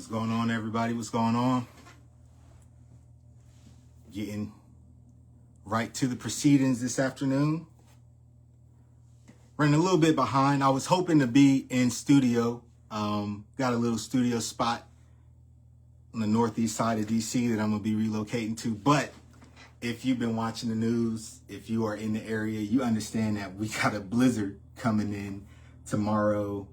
What's going on, everybody? What's going on? Getting right to the proceedings this afternoon. Running a little bit behind. I was hoping to be in studio. Got a little studio spot on the northeast side of DC that I'm going to be relocating to. But if you've been watching the news, if you are in the area, you understand that we got a blizzard coming in tomorrow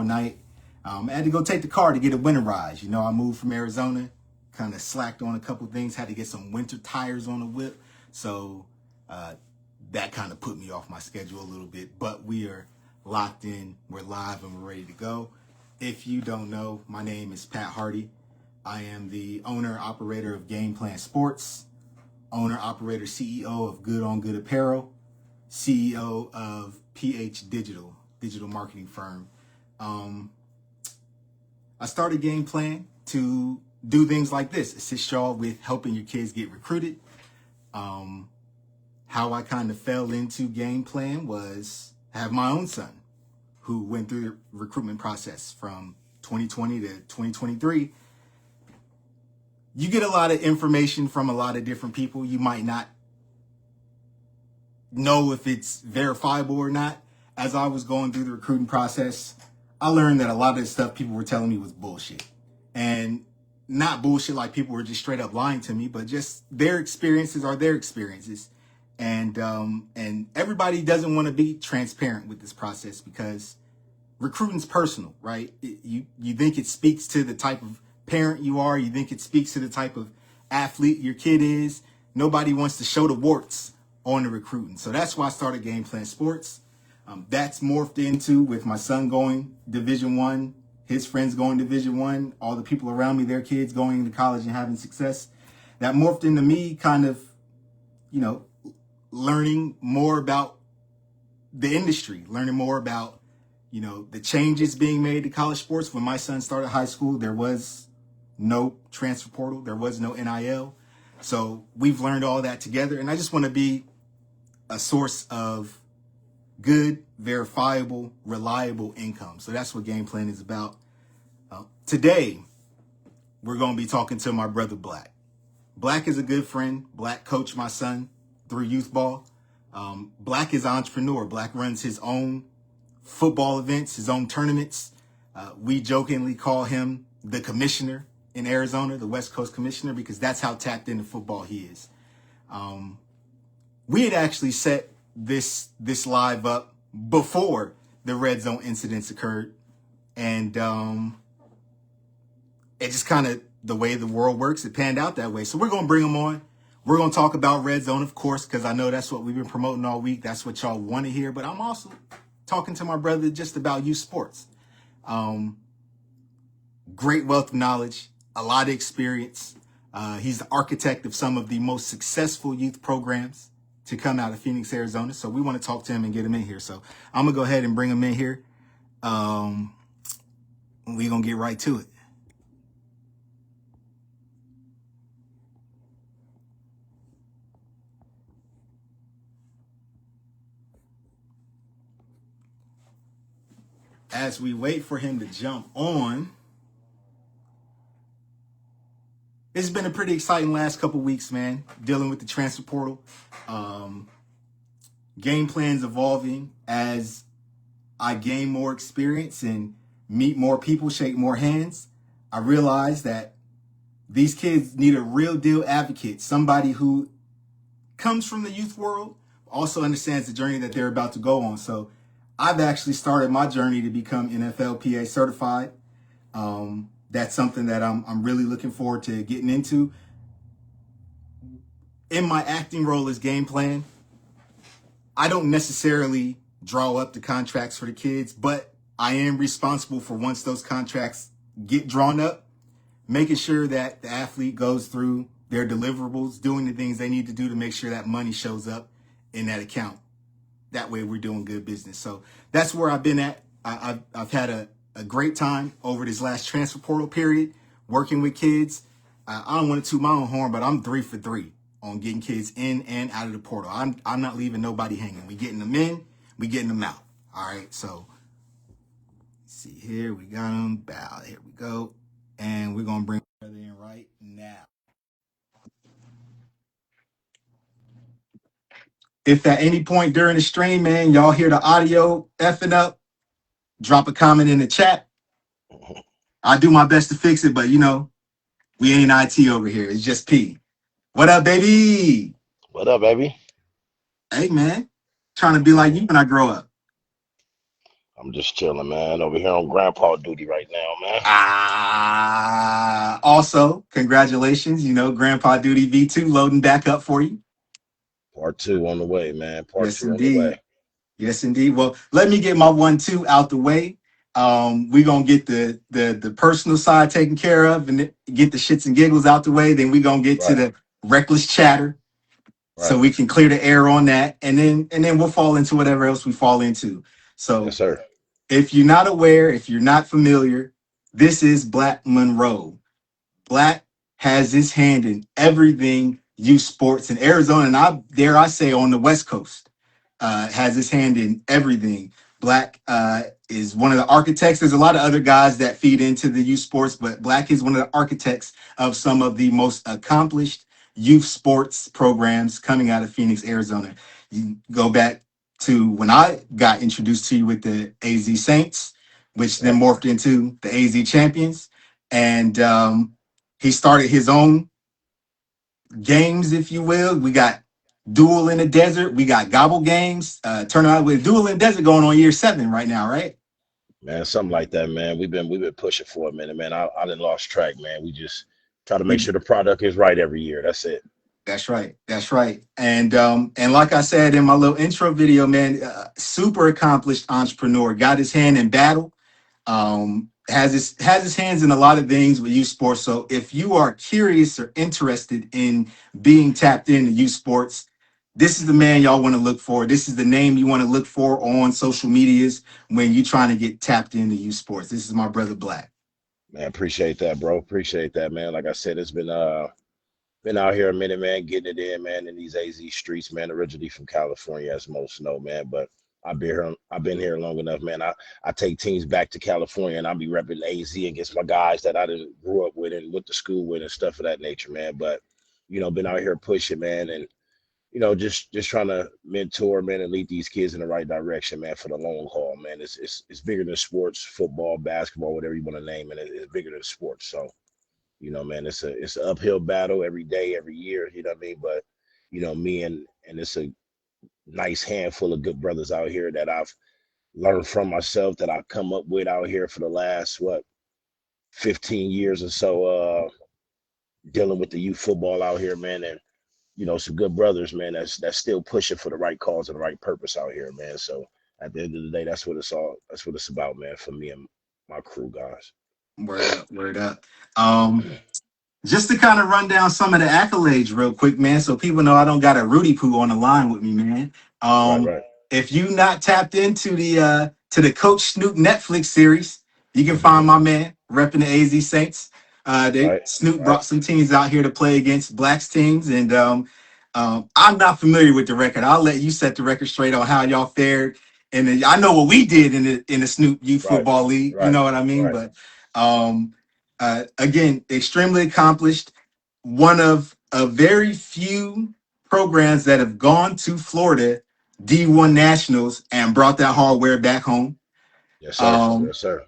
night. I had to go take the car to get a winterize. You know, I moved from Arizona, kind of slacked on a couple things, had to get some winter tires on the whip. So that kind of put me off my schedule a little bit, but we are locked in, we're live, and we're ready to go. If you don't know, my name is Pat Hardy. I am the owner, operator of Game Plan Sports, owner, operator, CEO of Good on Good Apparel, CEO of PH Digital marketing firm. I started Game Plan to do things like this, assist y'all with helping your kids get recruited. How I kind of fell into Game Plan was I have my own son who went through the recruitment process from 2020 to 2023. You get a lot of information from a lot of different people. You might not know if it's verifiable or not. As I was going through the recruiting process, I learned that a lot of the stuff people were telling me was bullshit. And not bullshit like people were just straight up lying to me, but just their experiences are their experiences. And everybody doesn't want to be transparent with this process because recruiting's personal, right? You think it speaks to the type of parent you are. You think it speaks to the type of athlete your kid is. Nobody wants to show the warts on the recruiting. So that's why I started Game Plan Sports. That's morphed into with my son going Division I, his friends going Division I, all the people around me, their kids going to college and having success. That morphed into me kind of, learning more about the industry, learning more about, the changes being made to college sports. When my son started high school, there was no transfer portal. There was no NIL. So we've learned all that together. And I just want to be a source of good, verifiable, reliable income. So that's what Game Plan is about. Today, we're going to be talking to my brother, Black. Black is a good friend. Black coached my son through youth ball. Black is an entrepreneur. Black runs his own football events, his own tournaments. We jokingly call him the commissioner in Arizona, the West Coast commissioner, because that's how tapped into football he is. We had actually set this live up before the red zone incidents occurred. And it just kind of, the way the world works, it panned out that way. So we're going to bring him on. We're going to talk about red zone, of course, because I know that's what we've been promoting all week. That's what y'all want to hear. But I'm also talking to my brother just about youth sports. Great wealth of knowledge, a lot of experience. He's the architect of some of the most successful youth programs to come out of Phoenix, Arizona. So we want to talk to him and get him in here. So I'm going to go ahead and bring him in here. We're going to get right to it. As we wait for him to jump on, it's been a pretty exciting last couple weeks, man, dealing with the transfer portal. Game Plan's evolving as I gain more experience and meet more people, shake more hands. I realize that these kids need a real deal advocate, somebody who comes from the youth world, also understands the journey that they're about to go on. So I've actually started my journey to become NFLPA certified. That's something that I'm really looking forward to getting into. In my acting role as Game Plan, I don't necessarily draw up the contracts for the kids, but I am responsible for, once those contracts get drawn up, making sure that the athlete goes through their deliverables, doing the things they need to do to make sure that money shows up in that account. That way we're doing good business. So that's where I've been at. I've had a great time over this last transfer portal period, working with kids. I don't want to toot my own horn, but I'm 3 for 3 on getting kids in and out of the portal. I'm not leaving nobody hanging. We getting them in, we getting them out. All right, so let's see here. We got them. Bow. Here we go. And we're gonna bring brother in right now. If at any point during the stream, man, y'all hear the audio effing up, drop a comment in the chat. I do my best to fix it, but we ain't IT over here. It's just P. What up, baby? What up, baby? Hey, man. Trying to be like you when I grow up. I'm just chilling, man. Over here on grandpa duty right now, man. Also, congratulations. Grandpa Duty V2 loading back up for you. Part two on the way, man. Part Yes, two on the indeed. way. Yes, indeed. Well, let me get my 1-2 out the way. We're gonna get the personal side taken care of and get the shits and giggles out the way. Then we're gonna get to Right, the reckless chatter so right. we can clear the air on that. And then we'll fall into whatever else we fall into. Yes, So sir. if you're not aware, if you're not familiar, this is Black Monroe. Black has his hand in everything youth sports in Arizona, and I dare I say on the West Coast. Has his hand in everything. Black is one of the architects. There's a lot of other guys that feed into the youth sports, but Black is one of the architects of some of the most accomplished youth sports programs coming out of Phoenix, Arizona. You go back to when I got introduced to you with the AZ Saints, which then Right. morphed into the AZ Champions. And he started his own games, if you will. We got Duel in the Desert. We got Gobble Games. Turnaround with Duel in the Desert going on year 7 right now, right? Man, something like that, man. We've been pushing for a minute, man. I didn't lost track, man. We just try to make We sure the product is right every year. That's it. That's right. That's right. And like I said in my little intro video, man, super accomplished entrepreneur. Got his hand in battle. Has his hands in a lot of things with youth sports. So if you are curious or interested in being tapped into youth sports, this is the man y'all want to look for. This is the name you want to look for on social medias when you're trying to get tapped into youth sports. This is my brother Black. Man, appreciate that, bro. Appreciate that, man. Like I said, it's been out here a minute, man, getting it in, man, in these AZ streets, man. Originally from California, as most know, man. But I've been here long enough, man. I take teams back to California and I'll be repping AZ against my guys that I didn't grew up with and went to school with and stuff of that nature, man. But been out here pushing, man, and just trying to mentor, man, and lead these kids in the right direction, man, for the long haul, man. It's bigger than sports, football, basketball, whatever you want to name it. It's bigger than sports. So man, it's an uphill battle every day, every year. You know what I mean? But me and it's a nice handful of good brothers out here that I've learned from myself, that I've come up with out here for the last 15 years or so, dealing with the youth football out here, man, and some good brothers, man, that's still pushing for the right cause and the right purpose out here, man. So at the end of the day, that's what it's about, man, for me and my crew, guys. Word up, word up. Um, Just to kind of run down some of the accolades real quick, man, so people know I don't got a Rudy Poo on the line with me, man. Right, Um, right. if you not tapped into the Coach Snoop Netflix series, you can find my man repping the AZ Saints. They Right, Snoop right. brought some teams out here to play against Blacks teams, and I'm not familiar with the record. I'll let you set the record straight on how y'all fared. And then I know what we did in the Snoop Youth Right, Football League. You right, know what I mean? right. But um, again, extremely accomplished. One of a very few programs that have gone to Florida D1 Nationals and brought that hardware back home. Yes, sir. Um, Yes, sir.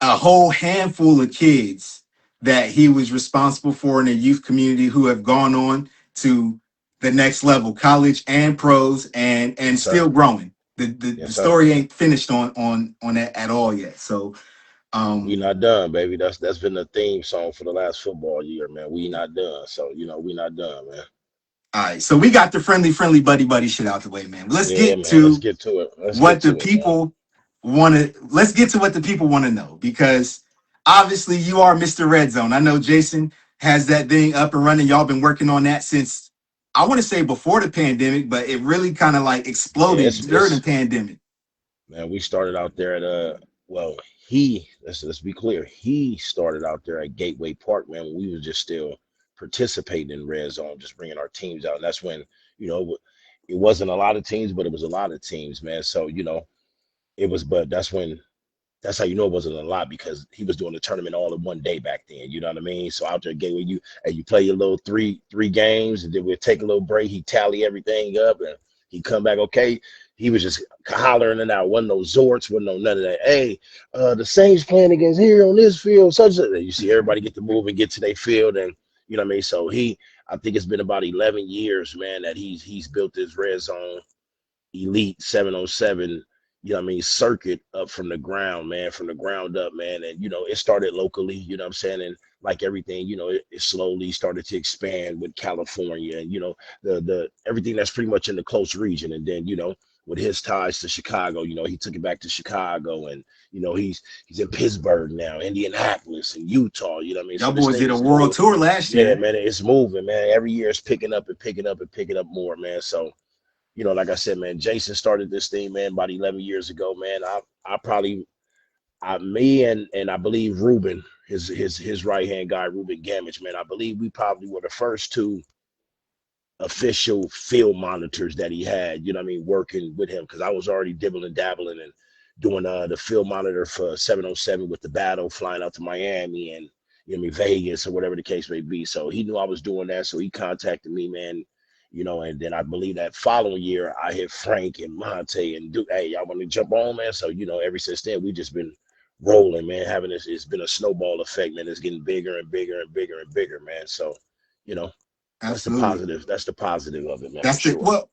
a whole handful of kids that he was responsible for in the youth community who have gone on to the next level, college and pros, and Yes, sir. still growing. The Yes, sir. story ain't finished on that at all yet. So We um, not done, baby. That's been the theme song for the last football year, man. We not done. So we not done, man. all right, so we got the friendly buddy shit out the way, man. Let's Yeah, get man. Let's to get to it. Let's get what the to it, man. people want to. Let's get to what the people want to know because obviously you are Mr. Red Zone. I know Jason has that thing up and running. Y'all been working on that since I want to say before the pandemic, but it really kind of like Yeah, exploded during the it's pandemic. man. We started out there at well, he let's be clear. He started out there at Gateway Park, man. When we was just still participating in Red Zone, just bringing our teams out. And that's when you know it wasn't a lot of teams, but it was a lot of teams, man. So it was, but that's when that's how you know it wasn't a lot, because he was doing the tournament all in one day back then. You know what I mean? So out there game with you, and you play your little three games, and then we'll take a little break. He tally everything up, and he come back okay. He was just hollering and out. Wasn't no Zorts, wasn't no none of that. Hey, the Saints playing against here on this field, such a. You see everybody get to move and get to their field, and you know what I mean. So I think it's been about 11 years, man, that he's built this red zone elite 707, you know what I mean, circuit up from the ground, man, from the ground up, man. And, you know, it started locally, you know what I'm saying? And like everything, you know, it slowly started to expand with California and, you know, the everything that's pretty much in the close region. And then, you know, with his ties to Chicago, you know, he took it back to Chicago, and, you know, he's in Pittsburgh now, Indianapolis and Utah, you know what I mean? Y'all So this boys thing did a is world moving. tour last Yeah, year. man, it's moving, man. Every year it's picking up and picking up and picking up more, man. So, you know, like I said, man, Jason started this thing, man, about 11 years ago, man. I probably, me and I believe Ruben, his right hand guy, Ruben Gamage, man. I believe we probably were the first two official field monitors that he had, you know what I mean, working with him, because I was already dibbling dabbling and doing the field monitor for 707 with the battle, flying out to Miami and, you know what I mean, Vegas or whatever the case may be. So he knew I was doing that. So he contacted me, man, you know, and then I believe that following year I hit Frank and Monte and Duke, hey, y'all want to jump on, man? So, you know, ever since then, we just been rolling, man, having this, it's been a snowball effect, man. It's getting bigger and bigger and bigger and bigger, man. So, you know, that's the Absolutely. positive. That's the positive of it, man, for That's the sure. well.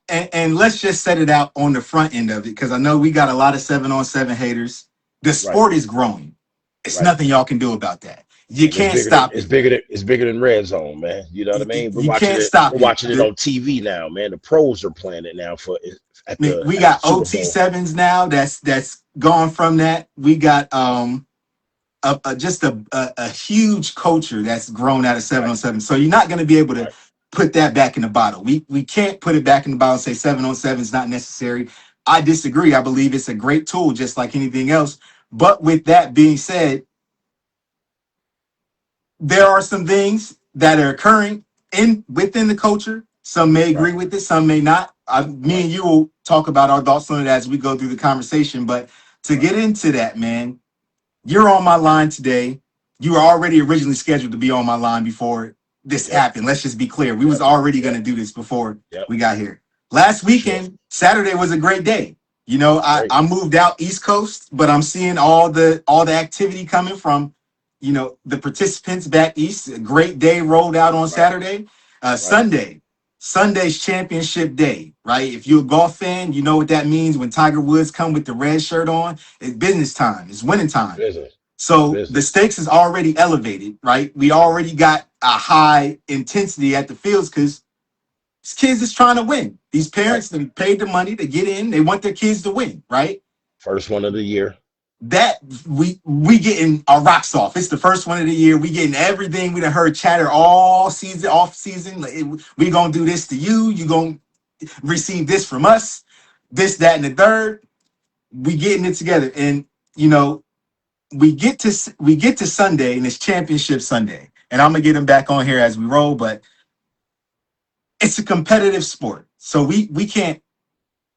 And let's just set it out on the front end of it, because I know we got a lot of 7-on-7 haters. The Right, sport is growing. It's right. nothing y'all can do about that. You And it's can't bigger than stop it's it. bigger than it's bigger than Red Zone, man. You know what I mean? We're You watching can't it. We're stop it. watching it on TV now, man. The pros are playing it now for We at the got Super OT Bowl. sevens now. That's gone from that. We got just a huge culture that's grown out of seven Right, on seven. So you're not going to be able to right, put that back in the bottle. We can't put it back in the bottle and say 7-on-7 is not necessary. I disagree. I believe it's a great tool, just like anything else. But with that being said, there are some things that are occurring in within the culture. Some may right, agree with it, some may not. Me right, and you will talk about our thoughts on it as we go through the conversation. But to right. get into that, man, you're on my line today. You were already originally scheduled to be on my line before this Yep, happened. Let's just be clear. We was yep, already going yep, to do this before yep, we got here. Last for sure. weekend, Saturday was a great day. You know, Great. I moved out East Coast, but I'm seeing all the activity coming from, the participants back east. A great day rolled out on Right, Saturday. right. Sunday's championship day, right? If you're a golf fan, you know what that means when Tiger Woods come with the red shirt on. It's business time. It's winning It's time. business. It's So the business. stakes is already elevated, right? We already got a high intensity at the fields because these kids is trying to win. These Right. parents, they paid the money to get in. They want their kids to win, right? First one of the year. That we getting our rocks off. It's the first one of the year. We getting everything we done heard chatter all season, off season. Like, we gonna do this to you. You gonna receive this from us. This, that, and the third. We getting it together, and you know we get to Sunday, and it's championship Sunday. And I'm gonna get him back on here as we roll, but it's a competitive sport. So we can't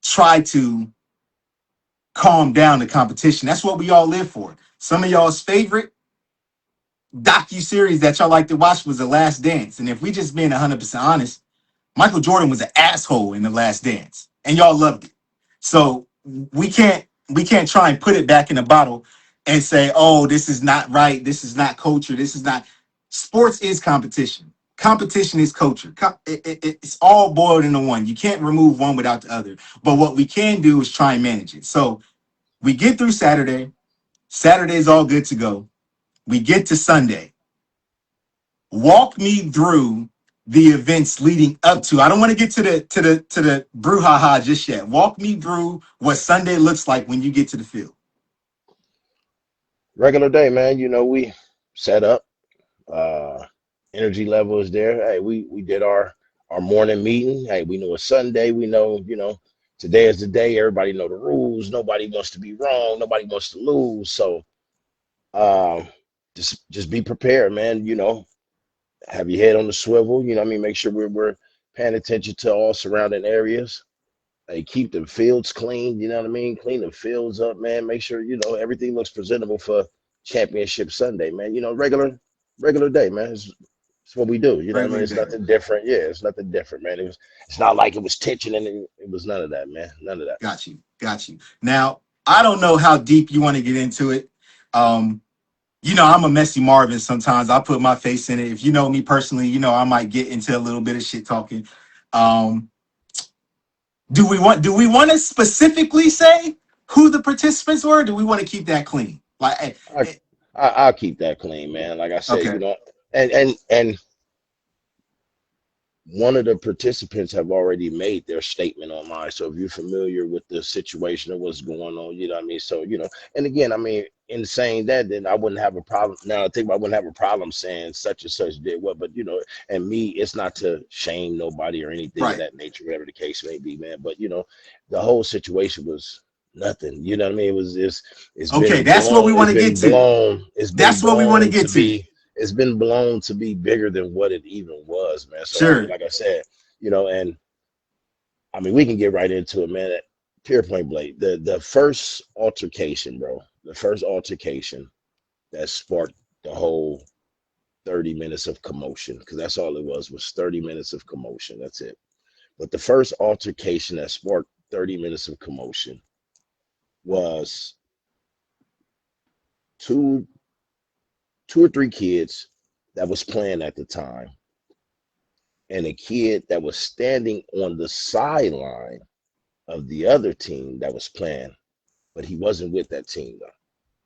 try to calm down the competition. That's what we all live for. Some of y'all's favorite docu-series that y'all like to watch was The Last Dance. And if we just being 100% honest, Michael Jordan was an asshole in The Last Dance. And y'all loved it. So we can't try and put it back in the bottle and say, oh, this is not right, this is not culture, this is not. Sports is competition. Competition is culture. It's all boiled into one. You can't remove one without the other. But what we can do is try and manage it. So we get through Saturday. Saturday's all good to go. We get to Sunday. Walk me through the events leading up to. I don't want to get to the brouhaha just yet. Walk me through what Sunday looks like when you get to the field. Regular day, man. You know, we set up. Uh, energy level is there. Hey, we did our morning meeting. Hey, we know it's Sunday. We know, you know, today is the day. Everybody know the rules. Nobody wants to be wrong. Nobody wants to lose. So um, just be prepared, man. You know, have your head on the swivel. You know what I mean? Make sure we're paying attention to all surrounding areas. Hey, keep the fields clean. You know what I mean? Clean the fields up, man. Make sure everything looks presentable for Championship Sunday, man. Regular day, man. It's what we do. You know what I mean? Regular It's day. nothing different. Yeah, it's nothing different, man. It's not like it was tension and it was none of that, man. None of that. Got you. Got you. Now, I don't know how deep you want to get into it. Um, I'm a messy Marvin sometimes. I put my face in it. If you know me personally, I might get into a little bit of shit talking. Um, do we want to specifically say who the participants were? Or do we want to keep that clean? Like, I'll keep that clean, man. Like I said, okay, and one of the participants have already made their statement online. So if you're familiar with the situation of what's going on, you know what I mean? So, and again, I mean, in saying that, then I wouldn't have a problem. Now I think I wouldn't have a problem saying such and such did what, but and me, it's not to shame nobody or anything of right. that nature, whatever the case may be, man. But the whole situation was nothing. You know what I mean? It's Okay, been that's what blown, we want it's to get been to. blown, it's been That's what we want to blown get to to. be it's been blown to be bigger than what it even was, man. So I mean, Sure. like I said, and I mean we can get right into it, man. Pure point blank. The first altercation, bro. The first altercation that sparked the whole 30 minutes of commotion, because that's all it was 30 minutes of commotion. That's it. But the first altercation that sparked 30 minutes of commotion was two two or three kids that was playing at the time and a kid that was standing on the sideline of the other team that was playing, but he wasn't with that team though.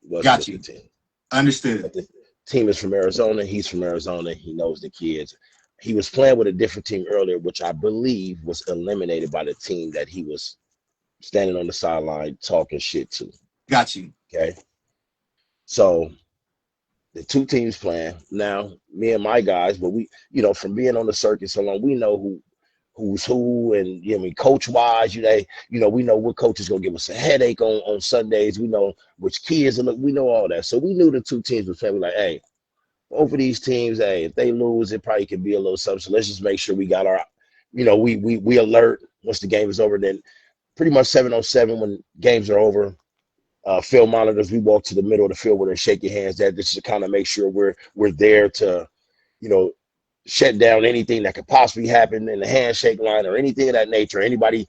He wasn't Got with the you. team. Understood. But the team is from Arizona. He's from Arizona. He knows the kids. He was playing with a different team earlier, which I believe was eliminated by the team that he was standing on the sideline talking shit to. Got you. Okay. So the two teams playing. Now, me and my guys, but we, from being on the circuit so long, we know who's who, and I mean, coach wise, we know what coach is gonna give us a headache on Sundays. We know which kids are. We know all that. So we knew the two teams were playing. We're like, hey, both of these teams, hey, if they lose, it probably could be a little something. So let's just make sure we got our, we alert once the game is over. Then pretty much 7:07 when games are over. Field monitors, we walk to the middle of the field where they're shaking hands. That just to kind of make sure we're there to, you know, shut down anything that could possibly happen in the handshake line or anything of that nature. Anybody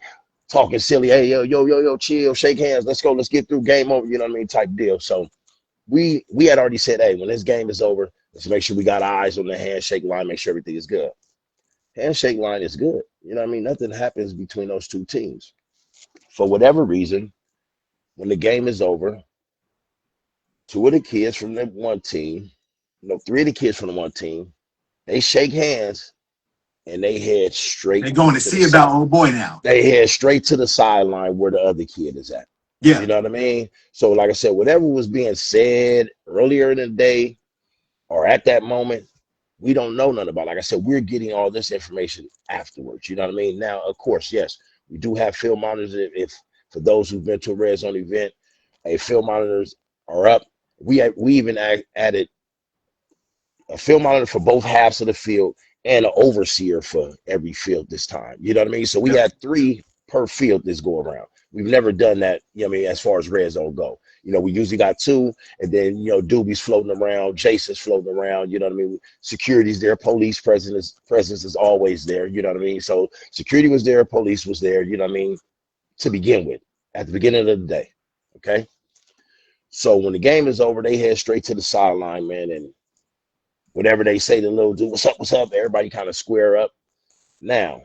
talking silly, hey, yo, chill, shake hands, let's go, let's get through, game over, you know what I mean, type deal. So we had already said, hey, when this game is over, let's make sure we got eyes on the handshake line, make sure everything is good. Handshake line is good. You know what I mean? Nothing happens between those two teams. For whatever reason, when the game is over, two of the kids from the one team, no, three of the kids from the one team, they shake hands and they head straight They're going to to the see side. about old boy now. They head straight to the sideline where the other kid is at. You Yeah. know what I mean? So, like I said, whatever was being said earlier in the day or at that moment, we don't know nothing about. Like I said, we're getting all this information afterwards. You know what I mean? Now, of course, yes, we do have field monitors. If for those who've been to a red zone event, field monitors are up. We even added a field monitor for both halves of the field and an overseer for every field this time. You know what I mean? So we Yep. had three per field this go around. We've never done that, you know what I mean, as far as red zone go. We usually got two, and then Doobie's floating around, Jason's floating around, you know what I mean? Security's there, police presence is always there, you know what I mean? So security was there, police was there, you know what I mean, to begin with, at the beginning of the day. Okay. So when the game is over, they head straight to the sideline, man, and whatever they say to little dude, what's up? Everybody kind of square up. Now,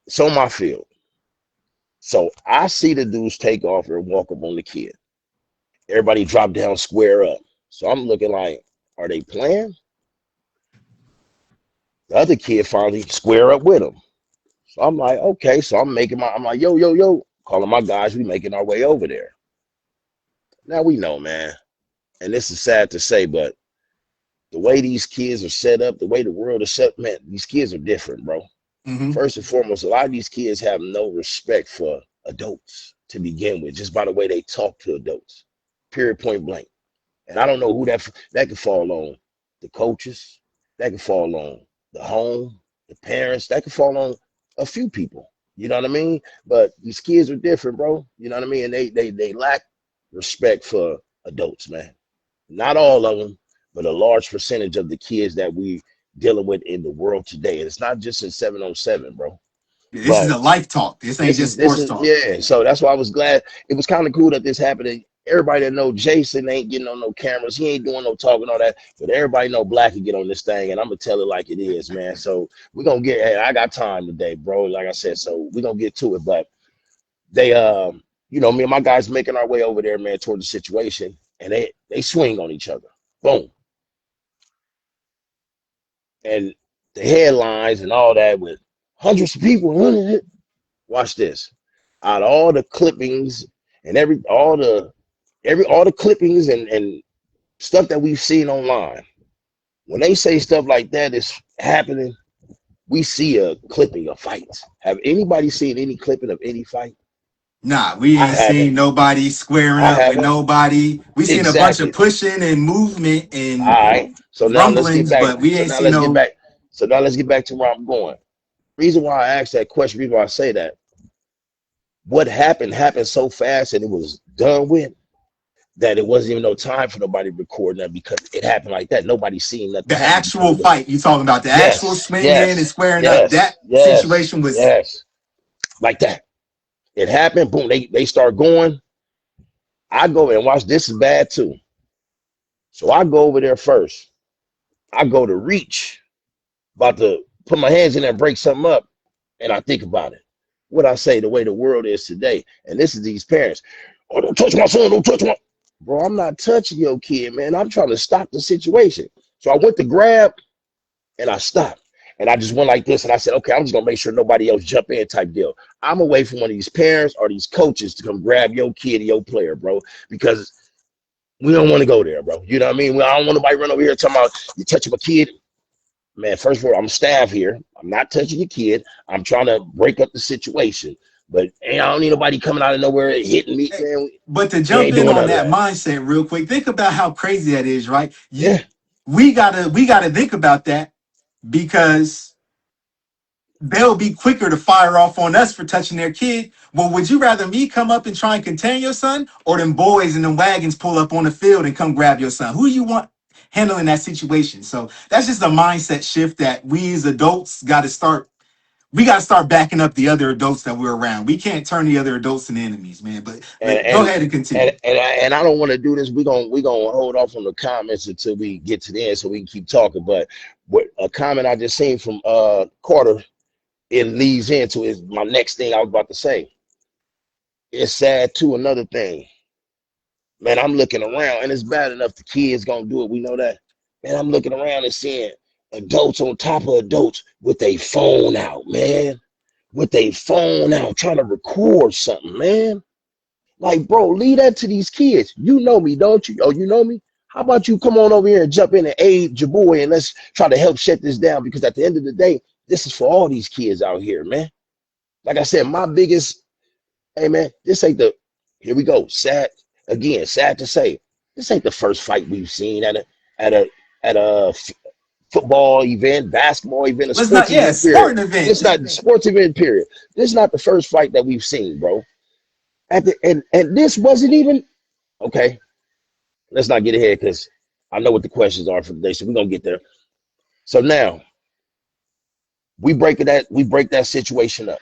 it's on my field. So I see the dudes take off and walk up on the kid. Everybody drop down, square up. So I'm looking like, are they playing? The other kid finally square up with him. So I'm like, okay. So I'm like, yo, calling my guys. We making our way over there. Now we know, man. And this is sad to say, but the way these kids are set up, the way the world is set, man, these kids are different, bro. Mm-hmm. First and foremost, a lot of these kids have no respect for adults to begin with, just by the way they talk to adults. Period, point blank. And I don't know who that could fall on. The coaches, that could fall on the home, the parents, that could fall on a few people. You know what I mean? But these kids are different, bro. You know what I mean? And they lack respect for adults, man. Not all of them, but a large percentage of the kids that we dealing with in the world today. And it's not just in 707, bro. This is But a life talk. This ain't just this sports is talk. yeah. So that's why I was glad. It was kind of cool that this happened. And everybody that know Jason ain't getting on no cameras. He ain't doing no talking, all that. But everybody know Black can get on this thing, and I'm gonna tell it like it is, man. So we're gonna get. Hey, I got time today, bro. Like I said, so we're gonna get to it. But they, me and my guys making our way over there, man, toward the situation, and they swing on each other. Boom, and the headlines and all that with hundreds of people running it. Watch this. Out of all the clippings and all the clippings and stuff that we've seen online, when they say stuff like that is happening, we see a clipping of fights. Have anybody seen any clipping of any fight? Nah, we I ain't haven't. seen nobody squaring I up with haven't. nobody. We seen a bunch of Exactly. pushing and movement All and right. So now let's get rumblings, back. but we So ain't now seen let's get no. back. So now let's get back to where I'm going. Reason why I asked that question, reason why I say that, what happened so fast and it was done with that it wasn't even no time for nobody recording that because it happened like that. Nobody seen nothing The happen because actual it was fight you talking about, the actual yes, swinging and yes, squaring up, yes, that yes, situation was yes, like that. It happened. Boom. They start going. I go and watch. This is bad too. So I go over there first. I go to reach, about to put my hands in there and break something up, and I think about it. What I say, the way the world is today, and this is these parents. Oh, don't touch my son. Don't touch my. Bro, I'm not touching your kid, man. I'm trying to stop the situation. So I went to grab and I stopped. And I just went like this and I said, okay, I'm just gonna make sure nobody else jump in type deal. I'm away from one of these parents or these coaches to come grab your kid or your player, bro, because we don't want to go there, bro. You know what I mean? I don't want nobody run over here talking about you touching my kid. Man, first of all, I'm staff here. I'm not touching your kid. I'm trying to break up the situation. But I don't need nobody coming out of nowhere hitting me, hey, man. but to We jump ain't in doing on none of that that. mindset real quick, think about how crazy that is, right? Yeah. We gotta think about that because they'll be quicker to fire off on us for touching their kid. Well, would you rather me come up and try and contain your son, or them boys and them wagons pull up on the field and come grab your son? Who do you want handling that situation? So that's just a mindset shift that we as adults got to start. We got to start backing up the other adults that we're around. We can't turn the other adults into enemies, man. But and go and ahead and continue. and I don't want to do this. We gonna hold off on the comments until we get to the end, so we can keep talking. But what a comment I just seen from Carter, it leads into is my next thing I was about to say. It's sad too. Another thing, man. I'm looking around, and it's bad enough the kids gonna do it. We know that. Man, I'm looking around and seeing adults on top of adults with a phone out, man. With a phone out, trying to record something, man. Like, bro, leave that to these kids. You know me, don't you? Oh, you know me? How about you come on over here and jump in and aid your boy and let's try to help shut this down? Because at the end of the day, this is for all these kids out here, man. Like I said, my biggest, hey, man, this ain't the, here we go. Sad to say, this ain't the first fight we've seen at a, at a football event, basketball event, a Let's not, sports yeah, event, period. sporting event. This not the sports event, period. This is not the first fight that we've seen, bro. And this wasn't even, okay, let's not get ahead because I know what the questions are for today, so we're gonna get there. So now we break that situation up.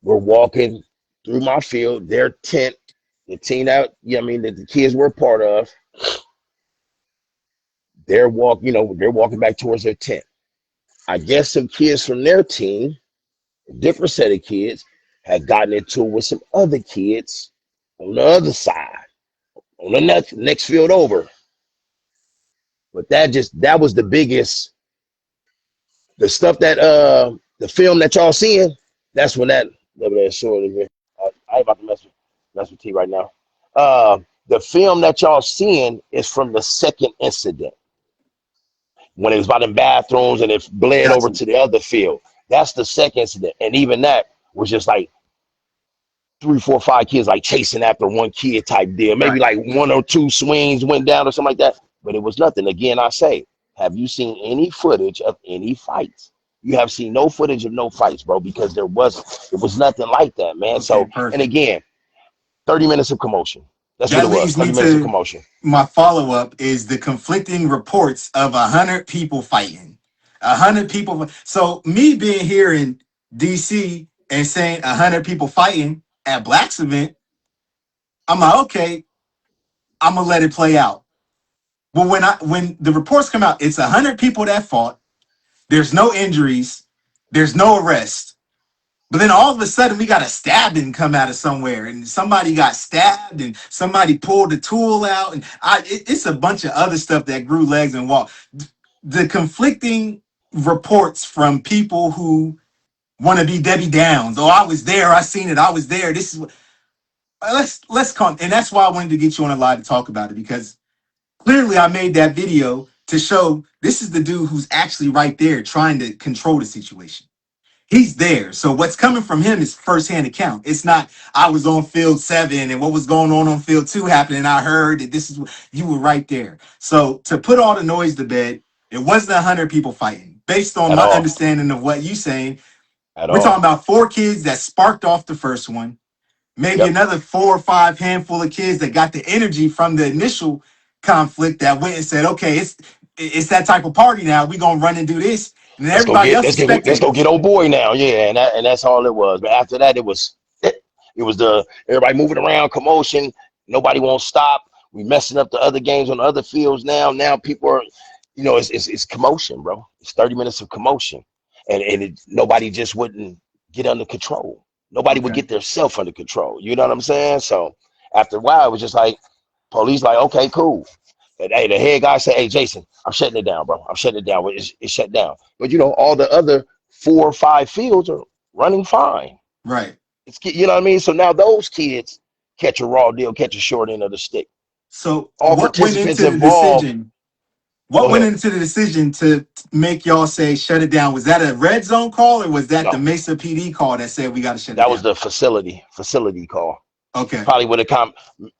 We're walking through my field, their tent, the team that that the kids were a part of. They're walking back towards their tent. I guess some kids from their team, a different set of kids, had gotten into it with some other kids on the other side, on the next field over. But that was the biggest. The stuff that the film that y'all seeing, that's when that over there short of it. I ain't about to mess with T right now. The film that y'all seeing is from the second incident when it was about in bathrooms and it bled over Gotcha. to the other field. That's the second incident, and even that was just like three, four, five kids like chasing after one kid type deal. Maybe Right. like one or two swings went down or something like that, but it was nothing. Again, I say, have you seen any footage of any fights? You have seen no footage of no fights, bro, because it was nothing like that, man. Okay, So, and perfect. again, 30 minutes of commotion. That's what That it was. leads me 30 minutes of to commotion. my follow up is the conflicting reports of 100 people fighting. 100 people. So me being here in DC and saying 100 people fighting at Black's event, I'm like, okay, I'm gonna let it play out. Well, when the reports come out, it's 100 people that fought. There's no injuries. There's no arrest. But then all of a sudden, we got a stabbing come out of somewhere, and somebody got stabbed, and somebody pulled the tool out, and it's a bunch of other stuff that grew legs and walked. The conflicting reports from people who want to be Debbie Downs. Oh, I was there. I seen it. I was there. This is what. Let's come, and that's why I wanted to get you on a live to talk about it because clearly I made that video to show this is the dude who's actually right there trying to control the situation. He's there. So what's coming from him is firsthand account. It's not I was on field 7 and what was going on field 2 happened and I heard that this is you were right there. So to put all the noise to bed, it wasn't 100 people fighting. Based on At my all. understanding of what you saying, At we're talking all. about 4 kids that sparked off the first one, maybe Yep. another 4 or 5 handful of kids that got the energy from the initial conflict that went and said, okay, it's that type of party now. We're gonna run and do this. And then Let's go everybody get else let's is get let's go get spectators. old boy now. Yeah, and that's all it was. But after that, it was the everybody moving around, commotion. Nobody won't stop. We messing up the other games on the other fields now. Now people are, it's commotion, bro. It's 30 minutes of commotion, and nobody just wouldn't get under control. Nobody would Okay. get their self under control. You know what I'm saying? So after a while, it was just like police, like, okay, cool. And hey, the head guy said, "Hey, Jason, I'm shutting it down, bro. I'm shutting it down. It's shut down." But all the other 4 or 5 fields are running fine. Right. You know what I mean? So now those kids catch a raw deal, catch a short end of the stick. So All what went participants into the involved. decision? What Go went ahead. into the decision to make y'all say shut it down? Was that a red zone call or was that the No, Mesa PD call that said we got to shut it that was down? the facility call. Okay. Probably would have come,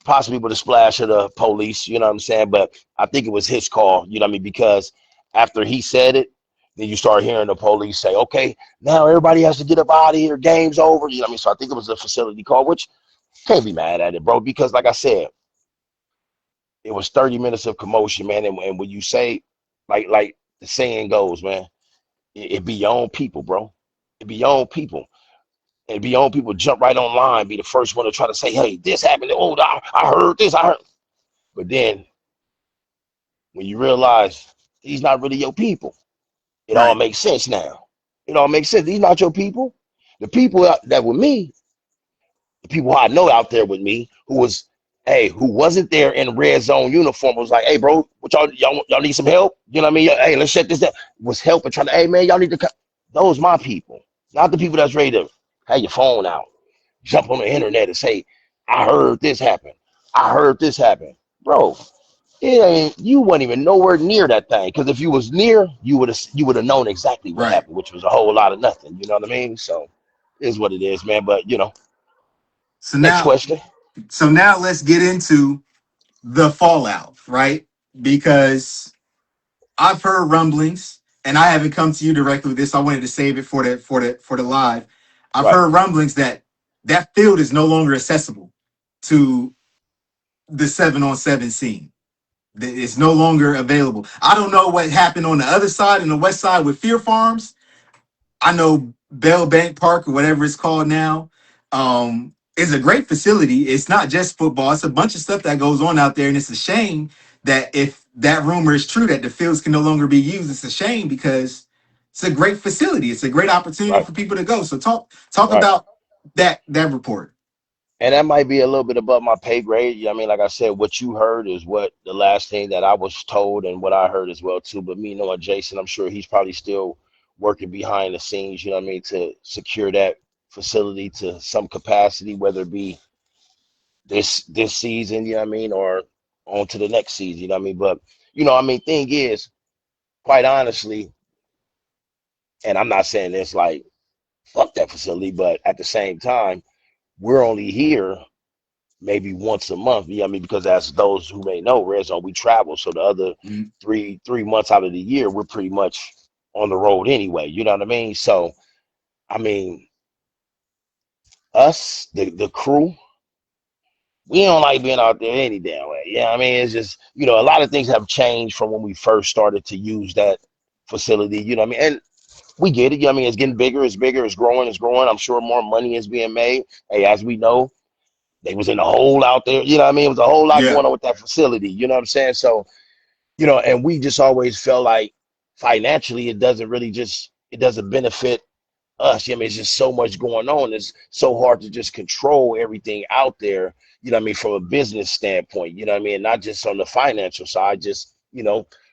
possibly with a splash of the police. You know what I'm saying? But I think it was his call. You know what I mean? Because after he said it, then you start hearing the police say, "Okay, now everybody has to get up out of here. Game's over." You know what I mean? So I think it was a facility call, which can't be mad at it, bro. Because like I said, it was 30 minutes of commotion, man. And when you say, like the saying goes, man, it be your own people, bro. It be your own people. And be your own people jump right online, be the first one to try to say, "Hey, this happened. Oh, I heard this. I heard." But then when you realize these not really your people, it all Right. makes sense now. It all makes sense. These not your people. The people that were me, the people I know out there with me, who wasn't there in red zone uniform, was like, "Hey, bro, what y'all need some help? You know what I mean? Hey, let's shut this down." Was helping, trying to, "Hey, man, y'all need to come." Those my people, not the people that's ready to have your phone out, jump on the internet and say, "I heard this happen. I heard this happen." Bro, it ain't, you weren't even nowhere near that thing. Because if you was near, you would have known exactly what Right. happened, which was a whole lot of nothing. You know what I mean? So it is what it is, man. But So next now question. let's get into the fallout, right? Because I've heard rumblings, and I haven't come to you directly with this. I wanted to save it for the live. I've Right, heard rumblings that that field is no longer accessible to the 7-on-7 scene. It's no longer available. I don't know what happened on the other side, in the west side with Fear Farms. I know Bell Bank Park or whatever it's called now is a great facility. It's not just football. It's a bunch of stuff that goes on out there. And it's a shame that if that rumor is true that the fields can no longer be used, it's a shame because it's a great facility. It's a great opportunity right, for people to go. So talk right. about that report. And that might be a little bit above my pay grade. You know what I mean? Like I said, what you heard is what the last thing that I was told and what I heard as well too. But me knowing Jason, I'm sure he's probably still working behind the scenes, you know what I mean, to secure that facility to some capacity, whether it be this season, you know what I mean, or on to the next season, you know what I mean? But I mean, thing is, quite honestly, and I'm not saying this like fuck that facility, but at the same time, we're only here maybe once a month. You know what I mean? Because as those who may know, Red Zone, we travel. So the other Mm, three months out of the year, we're pretty much on the road anyway. You know what I mean? So I mean, us, the crew, we don't like being out there any damn way. Yeah, I mean, it's just, a lot of things have changed from when we first started to use that facility. You know what I mean? And we get it. You know what I mean? It's getting bigger, it's bigger, it's growing, it's growing. I'm sure more money is being made. Hey, as we know, they was in a hole out there. You know what I mean? It was a whole lot Yeah. going on with that facility. You know what I'm saying? So, and we just always felt like financially it doesn't benefit us. I mean, it's just so much going on. It's so hard to just control everything out there, what I mean, from a business standpoint, you know what I mean? Not just on the financial side, just,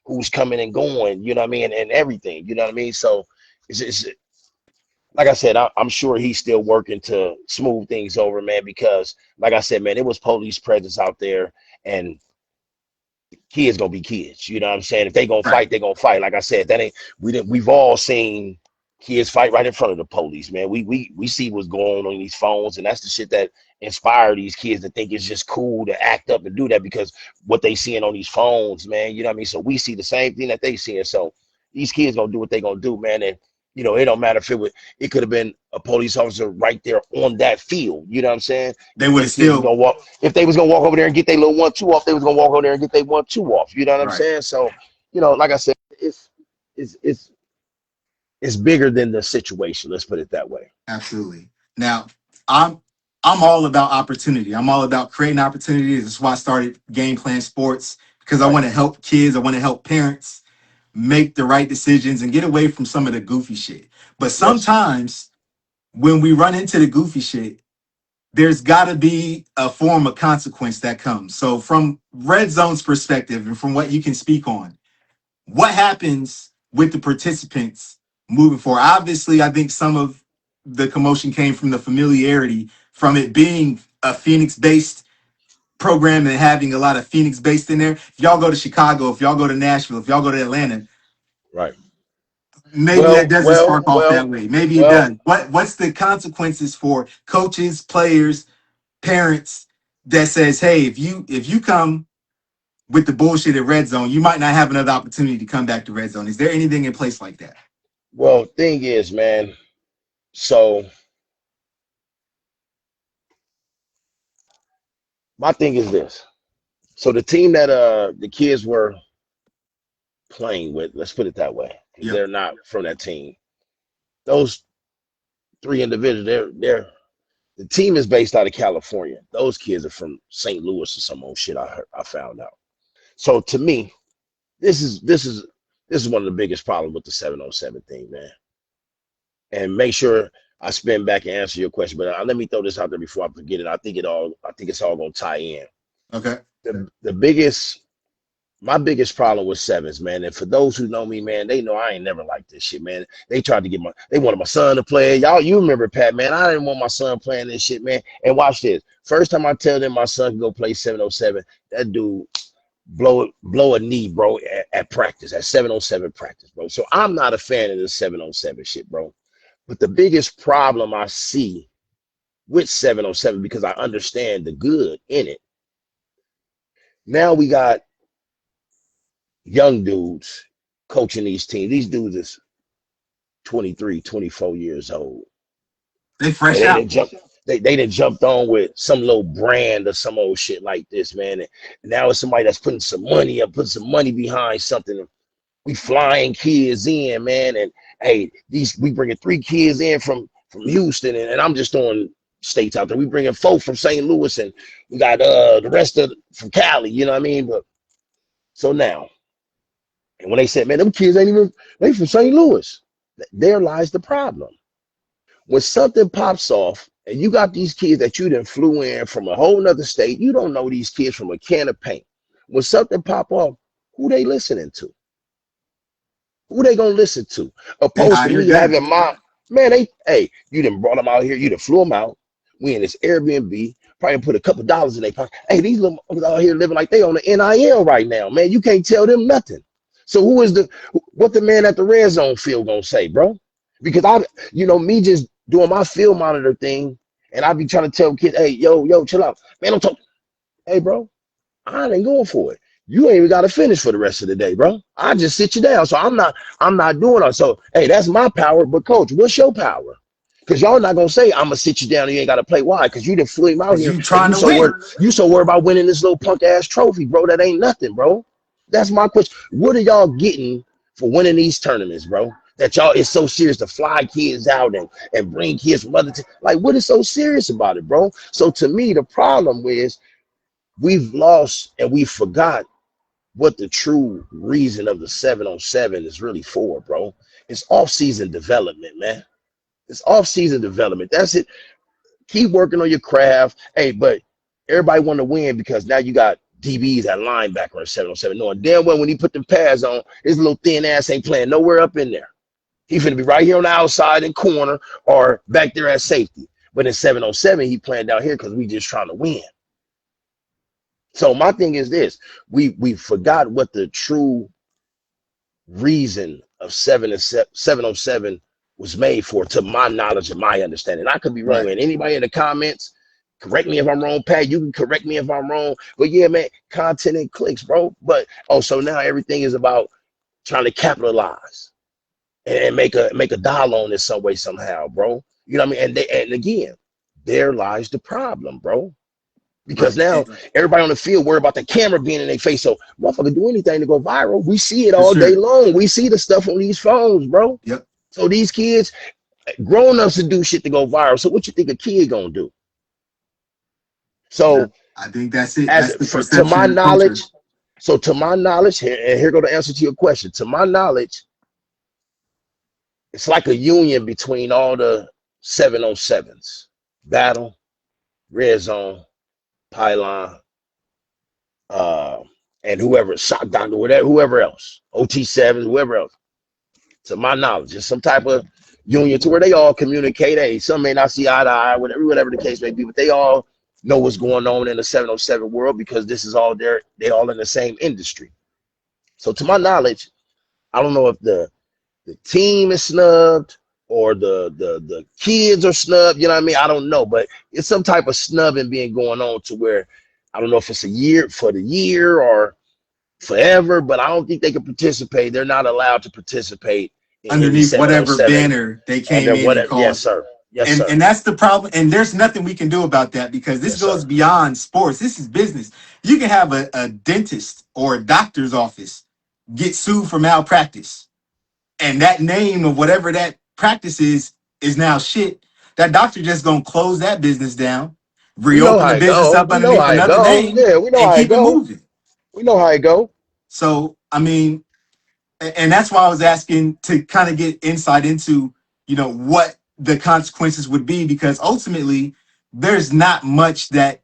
who's coming and going, you know what I mean, and everything, you know what I mean? So it's like I said, I'm sure he's still working to smooth things over, man, because like I said, man, it was police presence out there, and kids gonna be kids. You know what I'm saying? If they gonna Right. fight, they gonna fight. Like I said, that ain't we've all seen kids fight right in front of the police, man. We see what's going on in these phones, and that's the shit that inspire these kids to think it's just cool to act up and do that because what they seeing on these phones, man. You know what I mean? So we see the same thing that they seeing. So these kids gonna do what they gonna do, man. And it don't matter if it could have been a police officer right there on that field. You know what I'm saying? They would Them have kids was still. gonna walk. If they was gonna walk over there and get their little 1-2 off, they was gonna walk over there and get their 1-2 off. You know what I'm Right. saying? So, like I said, it's it's it's bigger than the situation. Let's put it that way. Absolutely. Now, I'm I'm all about opportunity. I'm all about creating opportunities. That's why I started Game Plan Sports because I Right. want to help kids. I want to help parents make the right decisions and get away from some of the goofy shit. But Yes. sometimes when we run into the goofy shit, there's got to be a form of consequence that comes. So, from Red Zone's perspective and from what you can speak on, what happens with the participants moving forward? Obviously, I think some of the commotion came from the familiarity from it being a Phoenix based program and having a lot of Phoenix based in there. If y'all go to Chicago, if y'all go to Nashville, if y'all go to Atlanta, Right. maybe that Well, doesn't well, spark off well, that way. Maybe it well. does. What's the consequences for coaches, players, parents that says, hey, if you come with the bullshit at red zone, you might not have another opportunity to come back to red zone. Is there anything in place like that? Well, thing is, man. So my thing is this. So the team that the kids were playing with, let's put it that way, because Yep. they're not from that team. Those three individuals, they're the team is based out of California. Those kids are from St. Louis or some old shit. I found out. So to me, this is this is this is one of the biggest problems with the 707 thing, man. And make sure I spin back and answer your question. But let me throw this out there before I forget it. I think it's all gonna tie in. Okay. The biggest My biggest problem with sevens, man. And for those who know me, man, they know I ain't never liked this shit, man. They wanted my son to play. Y'all, you remember Pat, man. I didn't want my son playing this shit, man. And watch this. First time I tell them my son can go play 707, that dude blow a knee, bro, at practice, at 707 practice, bro. So I'm not a fan of this 707 shit, bro. But the biggest problem I see with 707, because I understand the good in it. Now we got young dudes coaching these teams. These dudes is 23, 24 years old. They And fresh out. they done jumped on with some little brand or some old shit like this, man. And now it's somebody that's putting some money up, putting some money behind something. We flying kids in, man. And hey, we bringing 3 kids in from Houston, and I'm just throwing states out there. We bringing 4 from St. Louis, and we got the rest of from Cali. You know what I mean? But so now, and when they said, man, them kids ain't even they from St. Louis, there lies the problem. When something pops off and you got these kids that you done flew in from a whole nother state, you don't know these kids from a can of paint. When something pop off, who they listening to? Who they gonna listen to? They Opposed to hide their me gun. having man, hey, you done brought them out here, you done flew them out. We in this Airbnb, probably put a couple dollars in their pocket. Hey, these little motherfuckers out here living like they on the NIL right now, man. You can't tell them nothing. So what the man at the red zone field gonna say, bro? Because me just doing my field monitor thing, and I be trying to tell kids, hey, yo, chill out. Man, don't talk. Hey, bro, I ain't going for it. you ain't even got to finish for the rest of the day, bro. I just sit you down. So I'm not doing it. So hey, that's my power. But coach, what's your power? Because y'all not gonna say I'm gonna sit you down and you ain't gotta play. Why? Because you done flew him out Because here you and trying to win. you so worried about winning this little punk ass trophy, bro. That ain't nothing, bro. That's my question. What are y'all getting for winning these tournaments, bro? That y'all is so serious to fly kids out and bring kids from other like what is so serious about it, bro? So to me, the problem is we've lost and we forgot what the true reason of the 7-on-7 is really for, bro. It's off-season development, man. It's off-season development. That's it. Keep working on your craft. Hey, but everybody want to win because now you got DBs at linebacker at 7-on-7. Knowing damn well when he put them pads on, his little thin ass ain't playing nowhere up in there. He finna be right here on the outside and corner or back there at safety. But in 7-on-7, he playing down here because we just trying to win. So my thing is this: we forgot what the true reason of 7-on-7 was made for, to my knowledge and my understanding. I could be wrong. Right. And anybody in the comments, correct me if I'm wrong, Pat. You can correct me if I'm wrong. But yeah, man, content and clicks, bro. But so now everything is about trying to capitalize and make a dollar on this some way, somehow, bro. You know what I mean? And again, there lies the problem, bro. Because Right. now everybody on the field worry about the camera being in their face. So motherfucker do anything to go viral. We see it For all day sure. long. We see the stuff on these phones, bro. Yep. So these kids, grown-ups to do shit to go viral. So what you think a kid gonna do? Yep. So I think that's it. as That's the to perception my and culture. knowledge, here go the answer to your question. To my knowledge, it's like a union between all the 7-on-7s. Battle, red zone, pylon, uh, and whoever, shot doctor, whatever, whoever else, OT7, whoever else. To my knowledge, it's some type of union to where they all communicate. Hey, some may not see eye to eye, whatever the case may be, but they all know what's going on in the 7-on-7 world because this is all they all in the same industry. So to my knowledge, I don't know if the team is snubbed or the kids are snubbed. You know what I mean? I don't know, but it's some type of snubbing being going on to where I don't know if it's a year for the year or forever, but I don't think they can participate. They're not allowed to participate in any Underneath whatever 7-on-7 banner they came under in and whatever. Yes, caused. sir. Yes, And sir. that's the problem. And there's nothing we can do about that because this Yes, goes sir. beyond sports. This is business. You can have a dentist or a doctor's office get sued for malpractice. And that name of whatever that practice is now shit. That doctor just gonna close that business down, We know reopen how the it business go. up We know underneath how it another go. name Yeah, we know and how it keep it go. moving. We know how it go. So I mean, and that's why I was asking to kind of get insight into, what the consequences would be, because ultimately there's not much that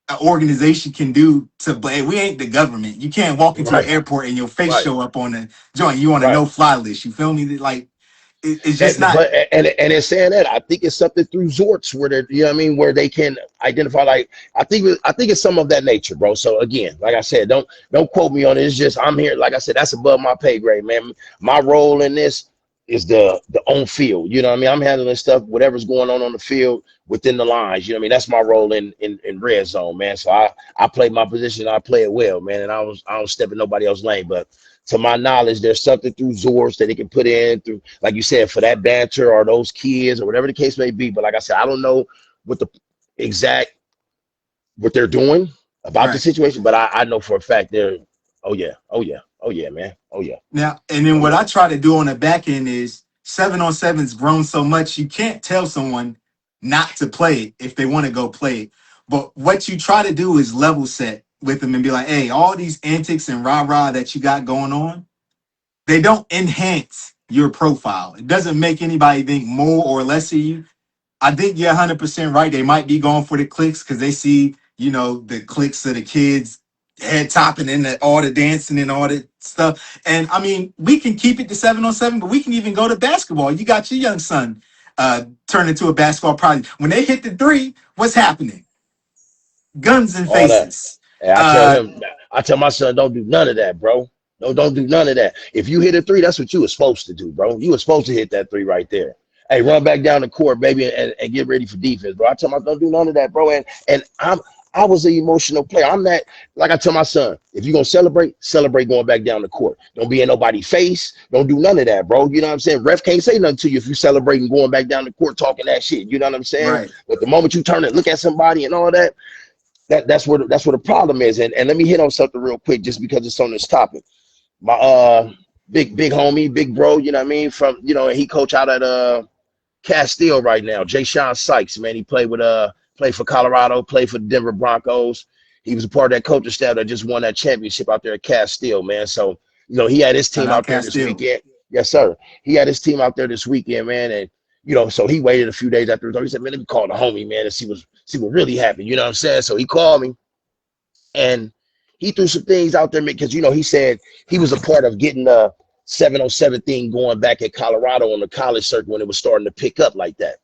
an organization can do to blame. We ain't the government. You can't walk into an Right, airport and your face right, show up on a joint. You on a right. no-fly list. You feel me? Like it's just And not. but and in saying that, I think it's something through Zorts where they, you know what I mean, where they can identify. Like I think it's some of that nature, bro. So again, like I said, don't quote me on it. It's just I'm here. Like I said, that's above my pay grade, man. My role in this is the on field. You know what I mean? I'm handling stuff, whatever's going on the field within the lines. You know what I mean? That's my role in red zone, man. So I play my position. I play it well, man. And I don't step in nobody else's lane, but to my knowledge, there's something through Zords that they can put in through, like you said, for that banter or those kids or whatever the case may be. But like I said, I don't know what the exact what they're doing about the Right. situation, but I know for a fact they're oh yeah, oh yeah, oh yeah, man. Oh yeah, Now, and then oh what yeah. I try to do on the back end is 7-on-7's grown so much you can't tell someone not to play it if they want to go play it. But what you try to do is level set with them and be like, hey, all these antics and rah-rah that you got going on, they don't enhance your profile. It doesn't make anybody think more or less of you. I think you're 100% right. They might be going for the clicks because they see, the clicks of the kids head topping and all the dancing and all that stuff. And I mean, we can keep it to 7-on-7, but we can even go to basketball. You got your young son turn into a basketball project. When they hit the three, what's happening? Guns and All that. faces. And Uh, I tell my son, don't do none of that, bro. No, don't do none of that. If you hit a three, that's what you were supposed to do, bro. You were supposed to hit that three right there. Hey, run back down the court, baby, and get ready for defense, bro. I tell my don't do none of that, bro. And I was an emotional player. I'm that, like I tell my son, if you're gonna celebrate, celebrate going back down the court. Don't be in nobody's face. Don't do none of that, bro. You know what I'm saying? Ref can't say nothing to you if you celebrating going back down the court talking that shit. You know what I'm saying? Right. But the moment you turn and look at somebody and all that, that's where the problem is. And let me hit on something real quick just because it's on this topic. My big homie, big bro, you know what I mean? From he coach out at Castile right now. Jay Sean Sykes, man. He played for Colorado, played for the Denver Broncos. He was a part of that coaching staff that just won that championship out there at Castile, man. So, he had his Shout team out out there this Castile. weekend. Yes, sir. He had his team out there this weekend, man. And so he waited a few days after the result. He said, man, let me call the homie, man, and see what really happened. You know what I'm saying? So he called me and he threw some things out there because he said he was a part of getting the 707 thing going back at Colorado on the college circuit when it was starting to pick up like that.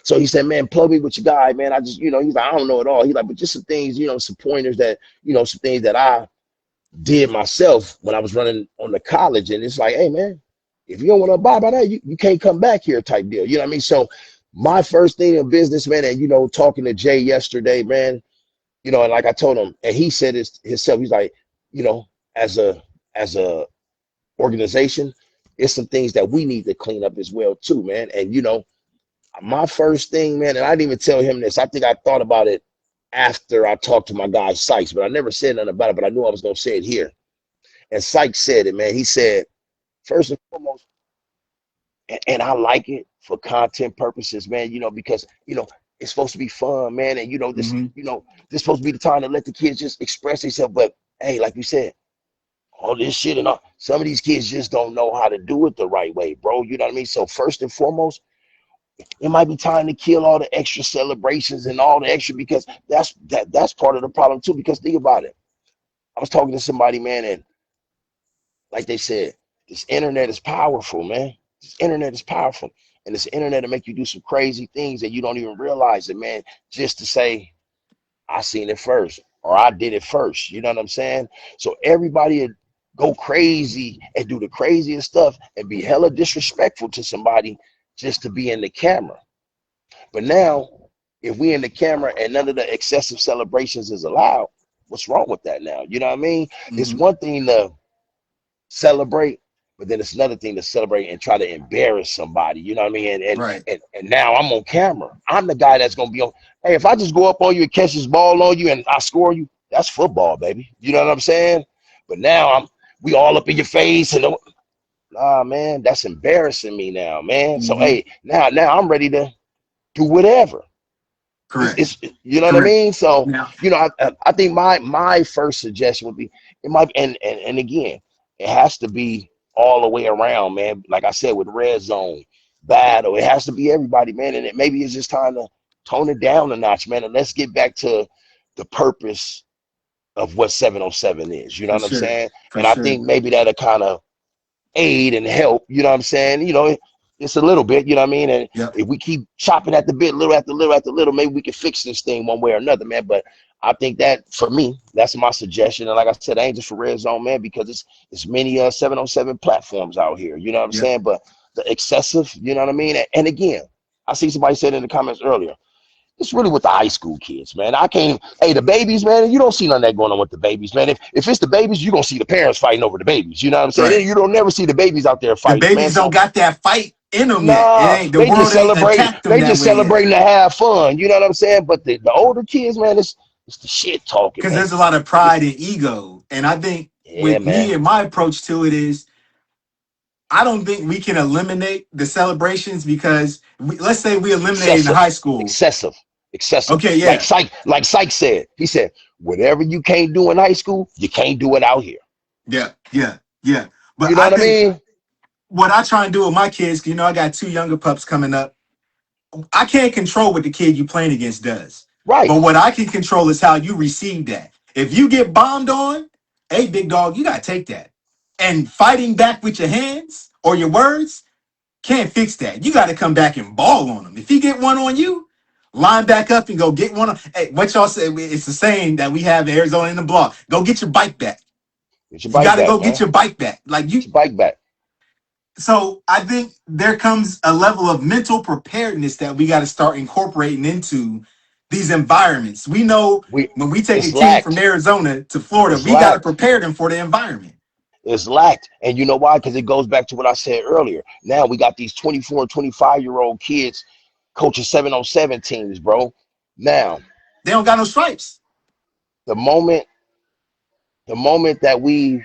So he said, man, plug me with your guy, man. I just, he's like, I don't know it all. He's like, but just some things, some pointers that, some things that I did myself when I was running on the college. And it's like, hey, man, if you don't want to abide by that, you can't come back here type deal. You know what I mean? So my first thing in business, man, and, talking to Jay yesterday, man, and like I told him, and he said it himself, he's like, as a organization, it's some things that we need to clean up as well too, man. And my first thing, man, and I didn't even tell him this. I think I thought about it after I talked to my guy Sykes, but I never said nothing about it. But I knew I was gonna say it here. And Sykes said it, man. He said, first and foremost, and I like it for content purposes, man. Because it's supposed to be fun, man. And Hmm. this supposed to be the time to let the kids just express themselves. But hey, like you said, all this shit and all, some of these kids just don't know how to do it the right way, bro. You know what I mean? So first and foremost, it might be time to kill all the extra celebrations and all the extra because that's part of the problem too. Because think about it. I was talking to somebody, man, and like they said, this internet is powerful, man. This internet is powerful. And this internet will make you do some crazy things and you don't even realize it, man, just to say, I seen it first or I did it first. You know what I'm saying? So everybody would go crazy and do the craziest stuff and be hella disrespectful to somebody just to be in the camera. But now, if we in the camera and none of the excessive celebrations is allowed, what's wrong with that now? You know what I mean? It's Hmm. one thing to celebrate, but then it's another thing to celebrate and try to embarrass somebody. You know what I mean? Right. And now I'm on camera. I'm the guy that's gonna be on. Hey, if I just go up on you and catch this ball on you and I score you, that's football, baby. You know what I'm saying? But now we all up in your face and nah, man, that's embarrassing me now, man. So Hmm. hey, now I'm ready to do whatever. Correct. It's you know what I Correct. mean. So Now. I think my first suggestion would be it might and again it has to be all the way around, man. Like I said with red zone battle, it has to be everybody, man. And maybe it's just time to tone it down a notch, man. And let's get back to the purpose of what 707 is. You know For what I'm sure. saying? For And I sure. think maybe that'll kind of aid and help, you know what I'm saying? It's a little bit, you know what I mean? And Yep. if we keep chopping at the bit, little after little after little, maybe we can fix this thing one way or another, man. But I think that for me, that's my suggestion. And like I said, I ain't just for Red Zone, man, because it's many 707 platforms out here, you know what I'm Yep. saying? But the excessive, you know what I mean? And again, I see somebody said in the comments earlier, it's really with the high school kids, man. I can't. Hey, the babies, man. You don't see none of that going on with the babies, man. If it's the babies, you are gonna see the parents fighting over the babies. You know what I'm saying? Right. You don't never see the babies out there The fighting, man. babies don't So got that fight in them yet. It nah, ain't, the world ain't attacked them they that just way yet. celebrating to have fun. You know what I'm saying? But the older kids, man, it's the shit talking, Because man. there's a lot of It's pride and ego. And I think yeah, with me man. and my approach to it is I don't think we can eliminate the celebrations because let's say we eliminate in the Excessive, high school. excessive, excessive. Okay, yeah, Like Psych said. He said, whatever you can't do in high school, you can't do it out here. yeah, yeah, yeah. But You know I what I think mean? what I try and do with my kids, I got two younger pups coming up. I can't control what the kid you playing against does. Right. But what I can control is how you receive that. If you get bombed on, hey, big dog, you got to take that. And fighting back with your hands or your words can't fix that. You got to come back and ball on him. If he get one on you, line back up and go get one on. Hey, what y'all say? It's the saying that we have in Arizona in the block. Go get your bike back. Get your You bike got to back, go get man. your bike back. Like Get you, your bike back. so I think there comes a level of mental preparedness that we got to start incorporating into these environments. We know We when we take a it's team from lacked. Arizona to Florida, It's we got to lacked. prepare them for the environment. It's lacked. And you know why? Because it goes back to what I said earlier. Now we got these 24 and 25-year-old kids coaching 7-on-7 teams, bro. Now, They don't got no stripes. the moment the moment that we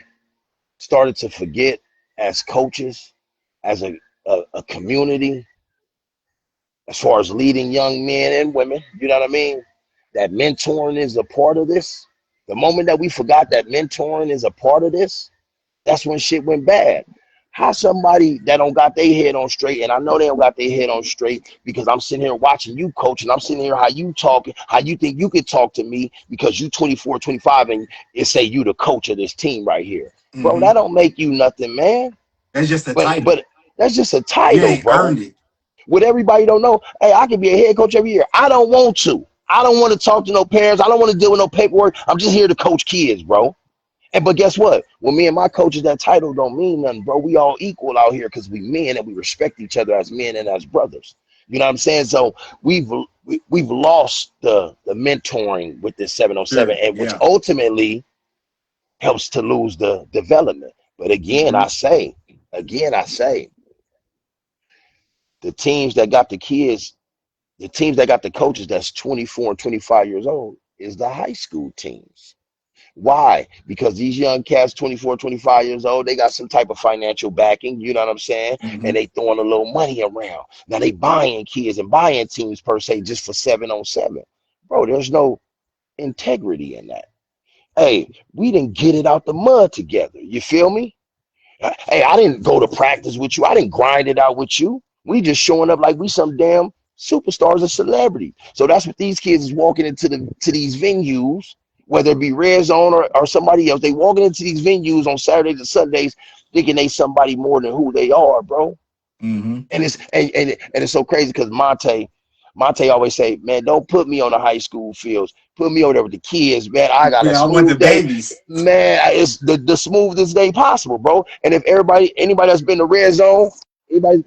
started to forget as coaches, as a community, as far as leading young men and women, you know what I mean? That mentoring is a part of this. The moment that we forgot that mentoring is a part of this, that's when shit went bad. How somebody that don't got their head on straight, and I know they don't got their head on straight because I'm sitting here watching you coach and I'm sitting here how you talking, how you think you could talk to me because you 24, 25 and it say you the coach of this team right here. Bro, Mm-hmm. that don't make you nothing, man. That's just a But title. but that's just a You title, ain't bro. earned it. What everybody don't know, hey, I could be a head coach every year. I don't want to. I don't want to talk to no parents. I don't want to deal with no paperwork. I'm just here to coach kids, bro. And but guess what? When me and my coaches, that title don't mean nothing, bro. We all equal out here because we men and we respect each other as men and as brothers. You know what I'm saying? So we've lost the mentoring with this 707, Sure. and which Yeah. ultimately helps to lose the development. But Mm-hmm. again, I say, the teams that got the kids, the teams that got the coaches that's 24 and 25 years old is the high school teams. Why? Because these young cats, 24, 25 years old, they got some type of financial backing, you know what I'm saying? Mm-hmm. And they throwing a little money around. Now they buying kids and buying teams per se just for 7-on-7. Bro, there's no integrity in that. Hey, we didn't get it out the mud together. You feel me? Hey, I didn't go to practice with you. I didn't grind it out with you. We just showing up like we some damn superstars or celebrities. So that's what these kids is walking into these venues, whether it be Red Zone or somebody else. They walking into these venues on Saturdays and Sundays thinking they somebody more than who they are, bro. Mm-hmm. And it's so crazy because Monte always say, man, don't put me on the high school fields. Put me over there with the kids, man. I got a Yeah, I want the smooth day. babies. Man, it's the smoothest day possible, bro. And if anybody that's been to Red Zone, anybody,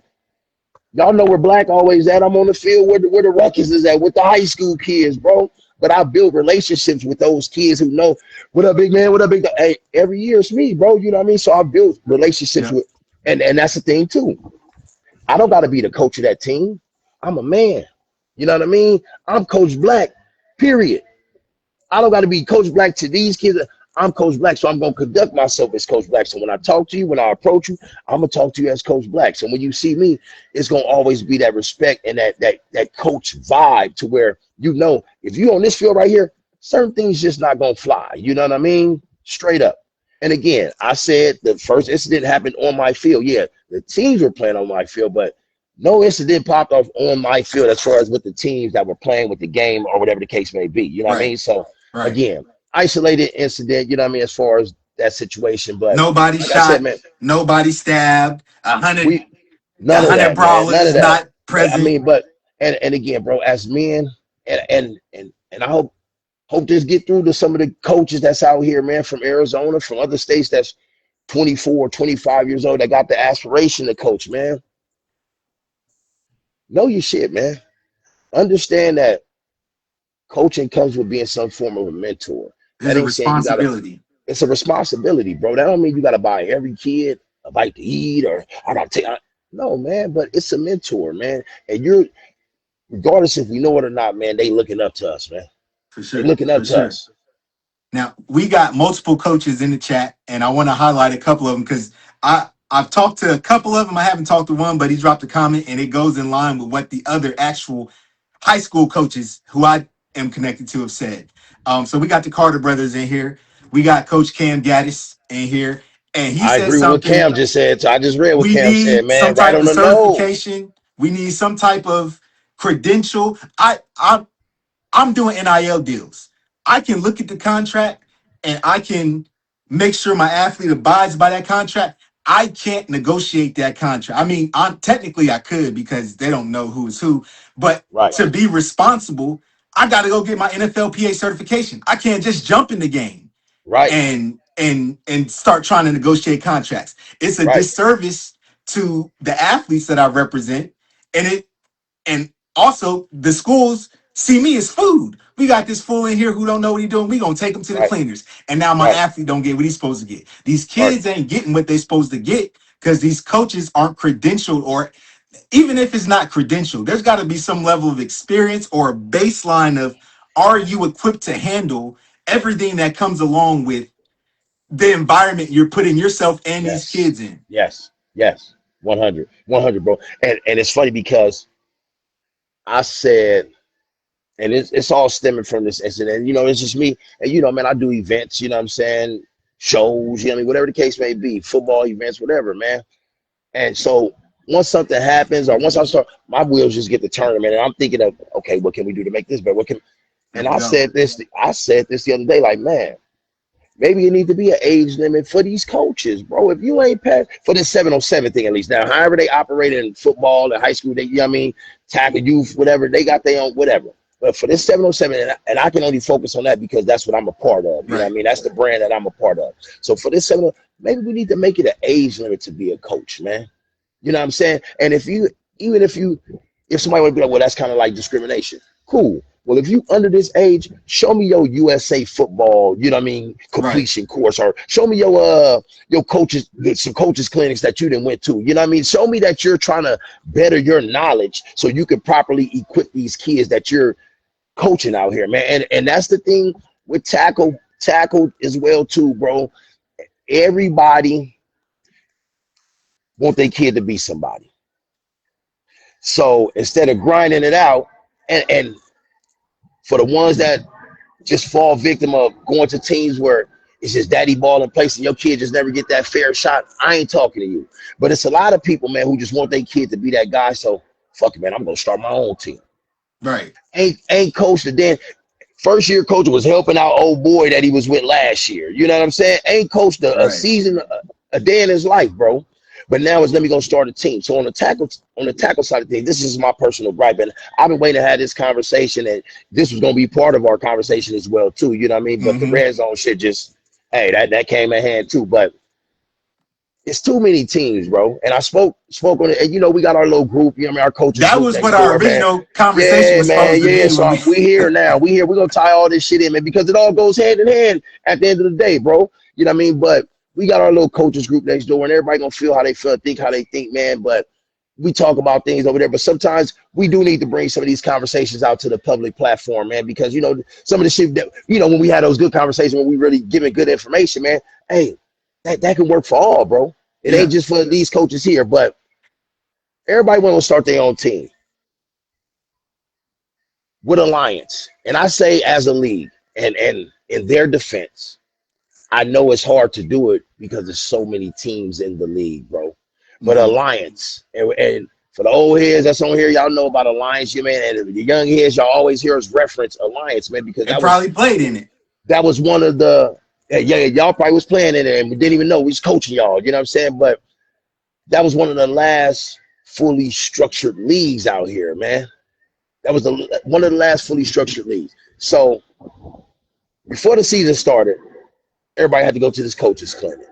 y'all know where Black always at. I'm on the field where the Ruckus is at with the high school kids, bro. But I built relationships with those kids who know what up, big man, what up, big dog. Hey, every year it's me, bro. You know what I mean? So I built relationships Yeah. with, and that's the thing too. I don't got to be the coach of that team. I'm a man. You know what I mean? I'm Coach Black, period. I don't got to be Coach Black to these kids. I'm Coach Black, so I'm going to conduct myself as Coach Black. So when I talk to you, when I approach you, I'm going to talk to you as Coach Black. So when you see me, it's going to always be that respect and that coach vibe to where, you know, if you on this field right here, certain things just not going to fly. You know what I mean? Straight up. And again, I said the first incident happened on my field. Yeah, the teams were playing on my field, but no incident popped off on my field as far as with the teams that were playing with the game or whatever the case may be. You know what I Right. mean? So Right. again, isolated incident, you know what I mean, as far as that situation. But Nobody like I said, shot. man, Nobody stabbed. we A none of hundred that, man. None brawlers of that. not But I present. mean, but and again, bro, as men, and I hope this get through to some of the coaches that's out here, man, from Arizona, from other states that's 24, 25 years old that got the aspiration to coach, man. Know your shit, man. Understand that coaching comes with being some form of a mentor. There's That a ain't saying you gotta, responsibility. it's a responsibility, bro. That don't mean you gotta buy every kid a bite to eat or I gotta take no man, but it's a mentor, man. And you're regardless if we know it or not, man, they looking up to us, man. For They sure. looking For up to sure. us. Now we got multiple coaches in the chat, and I want to highlight a couple of them because I've talked to a couple of them. I haven't talked to one, but he dropped a comment, and it goes in line with what the other actual high school coaches who I am connected to have said. So we got the Carter brothers in here. We got Coach Cam Gaddis in here, and he I said agree with what something. Cam just said. So I just read what We Cam said, need some man. Right type on of the nose. certification. We need some type of credential. I'm doing NIL deals. I can look at the contract and I can make sure my athlete abides by that contract. I can't negotiate that contract. I mean, I'm technically I could because they don't know who is who, but Right, to be responsible, I got to go get my NFLPA certification. I can't just jump in the game right, and start trying to negotiate contracts. It's a right, disservice to the athletes that I represent, and also the schools. See me as food. We got this fool in here who don't know what he's doing. We gonna take him to the Right, cleaners. And now my right, athlete don't get what he's supposed to get. These right. kids ain't getting what they supposed to get because these coaches aren't credentialed, or even if it's not credentialed, there's got to be some level of experience or a baseline of, are you equipped to handle everything that comes along with the environment you're putting yourself and these Yes, kids in? yes, yes. 100, 100, bro. And it's funny because I said, and it's all stemming from this incident. You know, it's just me. And you know, man, I do events. You know what I'm saying? Shows. You know what I mean? Whatever the case may be, football events, whatever, man. And so once something happens, or once I start, my wheels just get to turning, man. And I'm thinking of, okay, what can we do to make this better? What can? There And we I go. said this. I said this the other day, like, man. Maybe it need to be an age limit for these coaches, bro. If you ain't past for this 707 thing, at least now, however they operate in football and high school, they, you know what I mean, tackle youth, whatever, they got their own whatever. But for this 707, and I can only focus on that because that's what I'm a part of. You know what I Right. mean? That's the brand that I'm a part of. So for this 7, maybe we need to make it an age limit to be a coach, man. You know what I'm saying? And if you, even if somebody would be like, well, that's kind of like discrimination. Cool. Well, if you under this age, show me your USA football, you know what I mean, Right. completion course, or show me your coaches, some coaches clinics that you didn't went to. You know what I mean? Show me that you're trying to better your knowledge so you can properly equip these kids that you're coaching out here, man. And that's the thing with tackle as well too, bro. Everybody want their kid to be somebody. So instead of grinding it out, and for the ones that just fall victim of going to teams where it's just daddy ball in place and your kid just never get that fair shot, I ain't talking to you. But it's a lot of people, man, who just want their kid to be that guy. So fuck it, man, I'm gonna start my own team. Right. Ain't coached the then first year coach was helping out old boy that he was with last year. You know what I'm saying? Ain't coached a Right. season, a day in his life, bro. But now it's let me go start a team. So on the tackle side of things, this is my personal gripe, and I've been waiting to have this conversation, and this was gonna be part of our conversation as well too. You know what I mean? But the Mm-hmm. red zone shit just, hey, that came in hand too. But it's too many teams, bro. And I spoke on it, and you know we got our little group. You know what I mean? Our coaches That group was what next our door, man. original conversation Yeah, was man. supposed to Yeah. be when So we. we here now. We here. We're gonna tie all this shit in, man, because it all goes hand in hand at the end of the day, bro. You know what I mean? But we got our little coaches group next door, and everybody gonna feel how they feel, think how they think, man. But we talk about things over there. But sometimes we do need to bring some of these conversations out to the public platform, man, because you know some of the shit that when we had those good conversations when we really giving good information, man. Hey, that can work for all, bro. It ain't Yeah. just for these coaches here, but everybody want to start their own team with alliance. And I say as a league, and in their defense, I know it's hard to do it because there's so many teams in the league, bro. But Mm-hmm. alliance, and for the old heads that's on here, y'all know about alliance, you man. And the young heads, y'all always hear us reference alliance, man, because And probably played in it. that was one of the y'all probably was playing in it and we didn't even know we was coaching y'all. You know what I'm saying? But that was one of the last fully structured leagues out here, man. That was one of the last fully structured leagues. So before the season started, everybody had to go to this coaches clinic.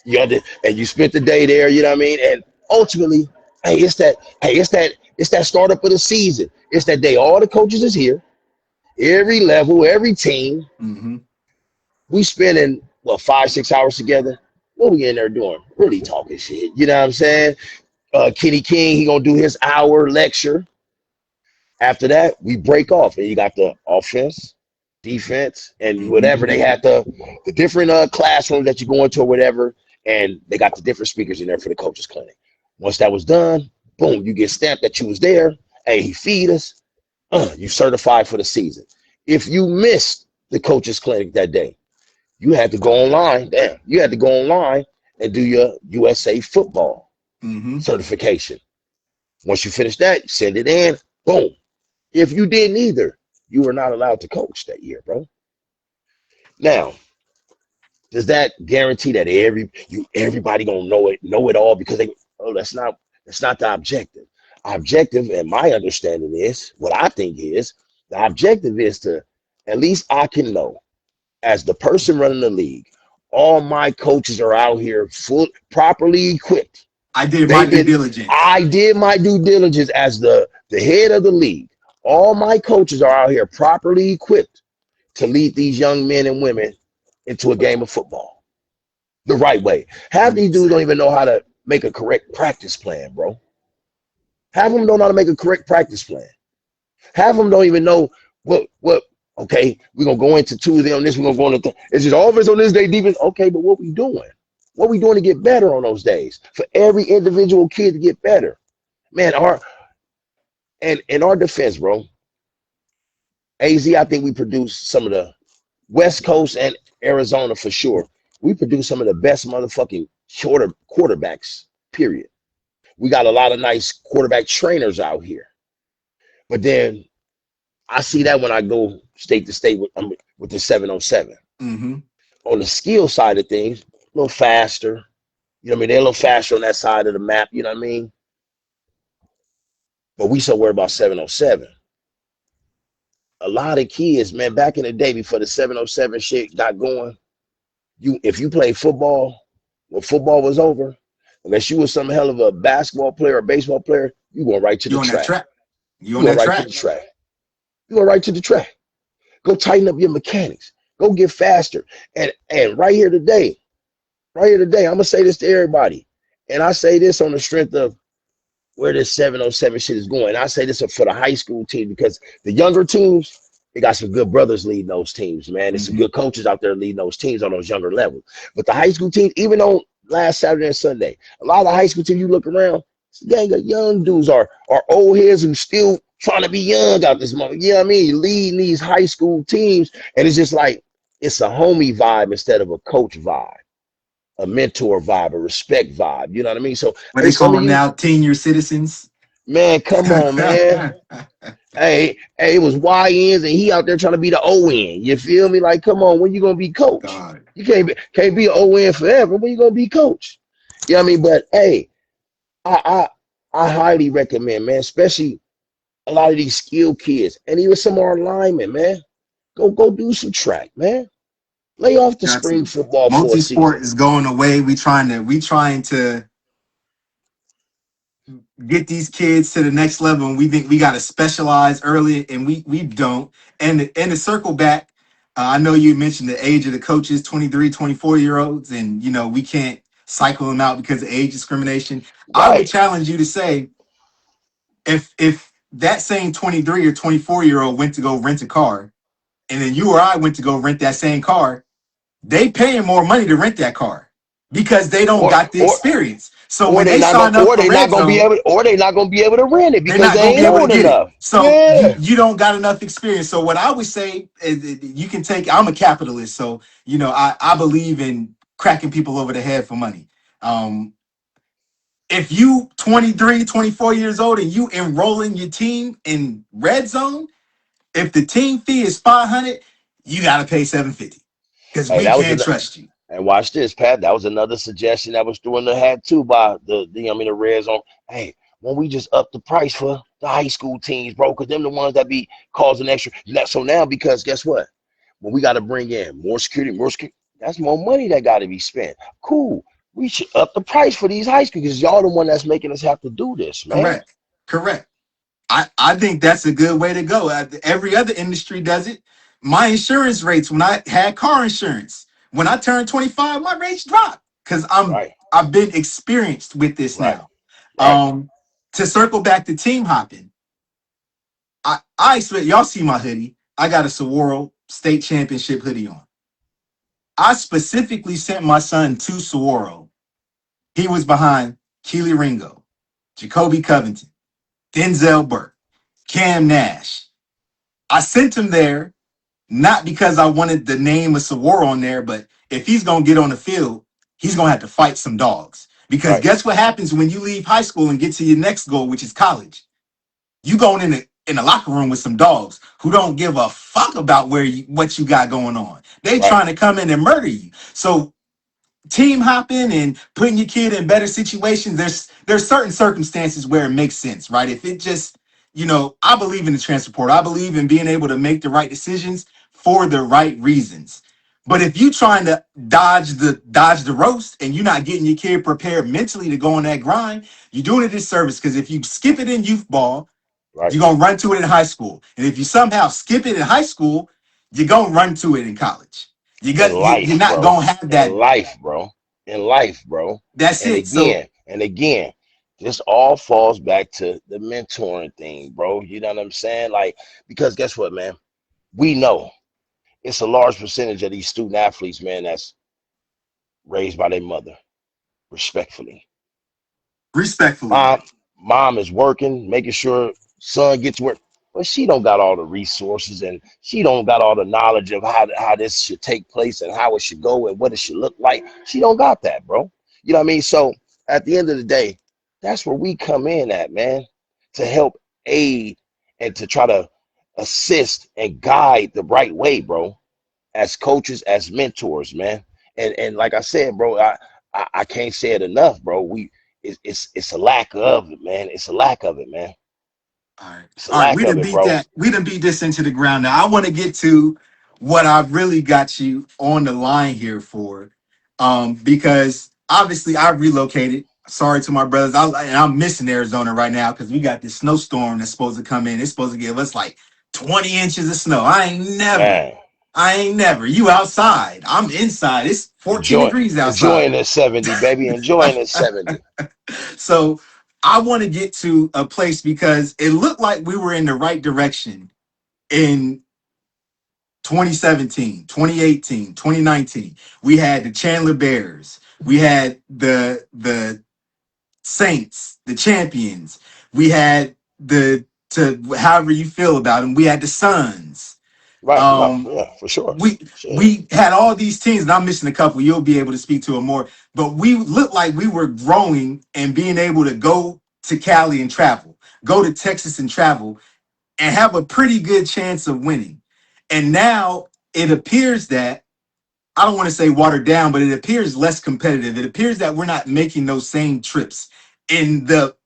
You had to, and you spent the day there. You know what I mean? And ultimately, it's that startup of the season. It's that day. All the coaches is here, every level, every team. Mm-hmm. We spending 5-6 hours together. What we in there doing? Really talking shit. You know what I'm saying? Kenny King, he gonna do his hour lecture. After that, we break off, and you got the offense, defense, and Mm-hmm. whatever. They had the different classrooms that you go into or whatever, and they got the different speakers in there for the coaches clinic. Once that was done, boom, you get stamped that you was there. Hey, he feed us. You certified for the season. If you missed the coaches clinic that day, you had to go online. Damn, you had to go online and do your USA football Mm-hmm. certification. Once you finish that, send it in. Boom. If you didn't either, you were not allowed to coach that year, bro. Now, does that guarantee that everybody gonna know it all? Because that's not the objective. Objective, and my understanding is what I think is the objective is to at least I can know as the person running the league, all my coaches are out here properly equipped. I did my They've due been diligence. I did my due diligence as the head of the league. All my coaches are out here properly equipped to lead these young men and women into a game of football the right way. Half these dudes 100%. don't even know how to make a correct practice plan, bro. Half of them don't know how to make a correct practice plan. Half of them don't even know what. Okay, we're gonna go into Tuesday on this. We're gonna go into. It's just offense on this day, defense. Okay, but what we doing? What we doing to get better on those days for every individual kid to get better? Man, our and in our defense, bro, AZ, I think we produce some of the West Coast and Arizona for sure. We produce some of the best motherfucking shorter quarterbacks. Period. We got a lot of nice quarterback trainers out here, but then I see that when I go state to state with the 707. Mm-hmm. On the skill side of things, a little faster. You know what I mean? They're a little faster on that side of the map. You know what I mean? But we so worried about 707. A lot of kids, man, back in the day before the 707 shit got going, if you played football, when football was over, unless you was some hell of a basketball player or baseball player, you going right to the You on that track. track? You You on going that right to the track? track. You going right to the track. Go tighten up your mechanics. Go get faster. And right here today, I'm gonna say this to everybody. And I say this on the strength of where this 707 shit is going. I say this for the high school team because the younger teams, they got some good brothers leading those teams, man. There's some Mm-hmm. good coaches out there leading those teams on those younger levels. But the high school team, even on last Saturday and Sunday, a lot of the high school team you look around, it's a gang of young dudes are old heads who still trying to be young out this moment. You know what I mean? Leading these high school teams, and it's just like it's a homie vibe instead of a coach vibe, a mentor vibe, a respect vibe. You know what I mean? So, What hey, they call some of them you, now, senior citizens. man, come on, man. Hey, it was YNs and he out there trying to be the ON. You feel me? Like, come on, when you gonna be coach? God. You can't be an ON forever. When you gonna be coach? You know what I mean? But hey, I I highly recommend, man, especially a lot of these skilled kids and even some of our linemen, man. Go do some track, man. Lay off the Got spring to. football for a Multi-sport season. is going away. We trying to get these kids to the next level, and we think we got to specialize early, and we don't. And to circle back, I know you mentioned the age of the coaches, 23, 24 year olds, and we can't cycle them out because of age discrimination. I would Right, challenge you to say, if that same 23 or 24 year old went to go rent a car, and then you or I went to go rent that same car, they paying more money to rent that car because they don't or got the or experience. So or when they they not gonna sign up for they not Red gonna be Zone, able they not gonna be able to rent it they're because not they gonna be ain't able to old get it. enough. So you Yeah. you don't got enough experience. So what I would say is you can take. I'm a capitalist, so I believe in cracking people over the head for money. Um, if you 23, 24 years old and you enrolling your team in Red Zone, if the team fee is 500, you got to pay 750 because Hey, we that was can't an trust you. and watch this, Pat. That was another suggestion that was thrown in the hat too by the Red Zone. Hey, when we just up the price for the high school teams, bro, because them the ones that be causing extra. So now, because guess what? When we got to bring in more security, that's more money that got to be spent. Cool. We should up the price for these high schools because y'all the one that's making us have to do this, man. Correct. Correct. I think that's a good way to go. Every other industry does it. My insurance rates when I had car insurance, when I turned 25, my rates dropped because Right, I've been experienced with this right, now. right, To circle back to team hopping, I expect y'all see my hoodie. I got a Saguaro state championship hoodie on. I specifically sent my son to Saguaro. He was behind Keely Ringo, Jacoby Covington, Denzel Burke, Cam Nash. I sent him there not because I wanted the name of Saguaro on there, but if he's gonna get on the field, he's gonna have to fight some dogs. Because right, guess what happens when you leave high school and get to your next goal, which is college? You going in the locker room with some dogs who don't give a fuck about what you got going on. They right, trying to come in and murder you. So team hopping and putting your kid in better situations, there's certain circumstances where it makes sense, right? If it just, I believe in the transfer portal. I believe in being able to make the right decisions for the right reasons. But if you trying to dodge the roast and you're not getting your kid prepared mentally to go on that grind, you're doing a disservice because if you skip it in youth ball, Right. You're going to run to it in high school. And if you somehow skip it in high school, you're going to run to it in college. In You're life, not bro. going to have In that. life, bro. In life, bro. That's And it. So, again, and again, this all falls back to the mentoring thing, bro. You know what I'm saying? Like, because guess what, man? We know it's a large percentage of these student athletes, man, that's raised by their mother, respectfully. respectfully, Mom is working, making sure son gets work, but she don't got all the resources and she don't got all the knowledge of how this should take place and how it should go and what it should look like. She don't got that, bro. You know what I mean? So at the end of the day, that's where we come in at, man, to help aid and to try to assist and guide the right way, bro, as coaches, as mentors, man. And like I said, bro, I can't say it enough, bro. It's a lack of it, man. It's a lack of it, man. all right. It's a All right. lack We of didn't it, beat bro. that. We didn't beat this into the ground. Now I want to get to what I've really got you on the line here for. Because obviously I relocated. Sorry to my brothers. And I'm missing Arizona right now because we got this snowstorm that's supposed to come in. It's supposed to give us like 20 inches of snow. Man, I ain't never. You outside. I'm inside. It's 14 enjoy degrees outside. enjoying this 70, baby. Enjoying this 70. So I want to get to a place because it looked like we were in the right direction in 2017, 2018, 2019. We had the Chandler Bears. We had the Saints, the champions. We had the to however you feel about them. We had the Suns. Right. No, Um, yeah, for sure. we Shit. we had all these teams, and I'm missing a couple. You'll be able to speak to it more, but we looked like we were growing and being able to go to Cali and travel, go to Texas and travel, and have a pretty good chance of winning. And now it appears that I don't want to say watered down, but it appears less competitive. It appears that we're not making those same trips in the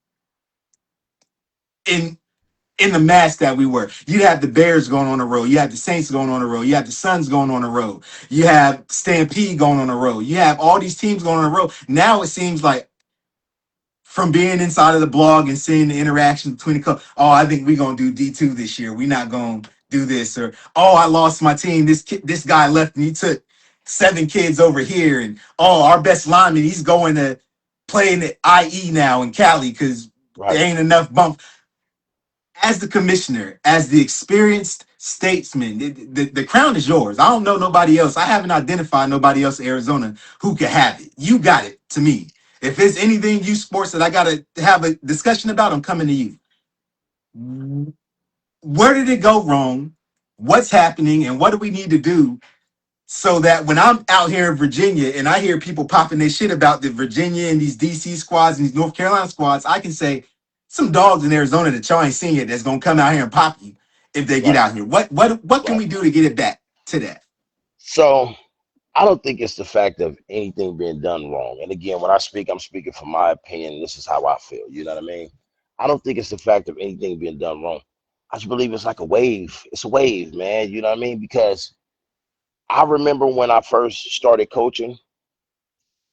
in in the mass that we were. You had the Bears going on the road. You had the Saints going on the road. You had the Suns going on the road. You have Stampede going on the road. You have all these teams going on the road. Now it seems like from being inside of the blog and seeing the interaction between the club, oh, I think we're gonna do D2 this year. We're not gonna do this, or oh, I lost my team. This guy left and he took 7 kids over here, and oh, our best lineman, he's going to play in the IE now in Cali because there Right. ain't enough bump. As the commissioner, as the experienced statesman, the crown is yours. I don't know nobody else. I haven't identified nobody else in Arizona who could have it. You got it to me. If it's anything you sports that I got to have a discussion about, I'm coming to you. Where did it go wrong? What's happening? And what do we need to do so that when I'm out here in Virginia and I hear people popping their shit about the Virginia and these DC squads and these North Carolina squads, I can say some dogs in Arizona that y'all ain't seen yet that's gonna come out here and pop you if they get Right. out here. What can Right. we do to get it back to that? So I don't think it's the fact of anything being done wrong. And again, when I speak, I'm speaking from my opinion. This is how I feel. You know what I mean? I don't think it's the fact of anything being done wrong. I just believe it's like a wave. It's a wave, man. You know what I mean? Because I remember when I first started coaching,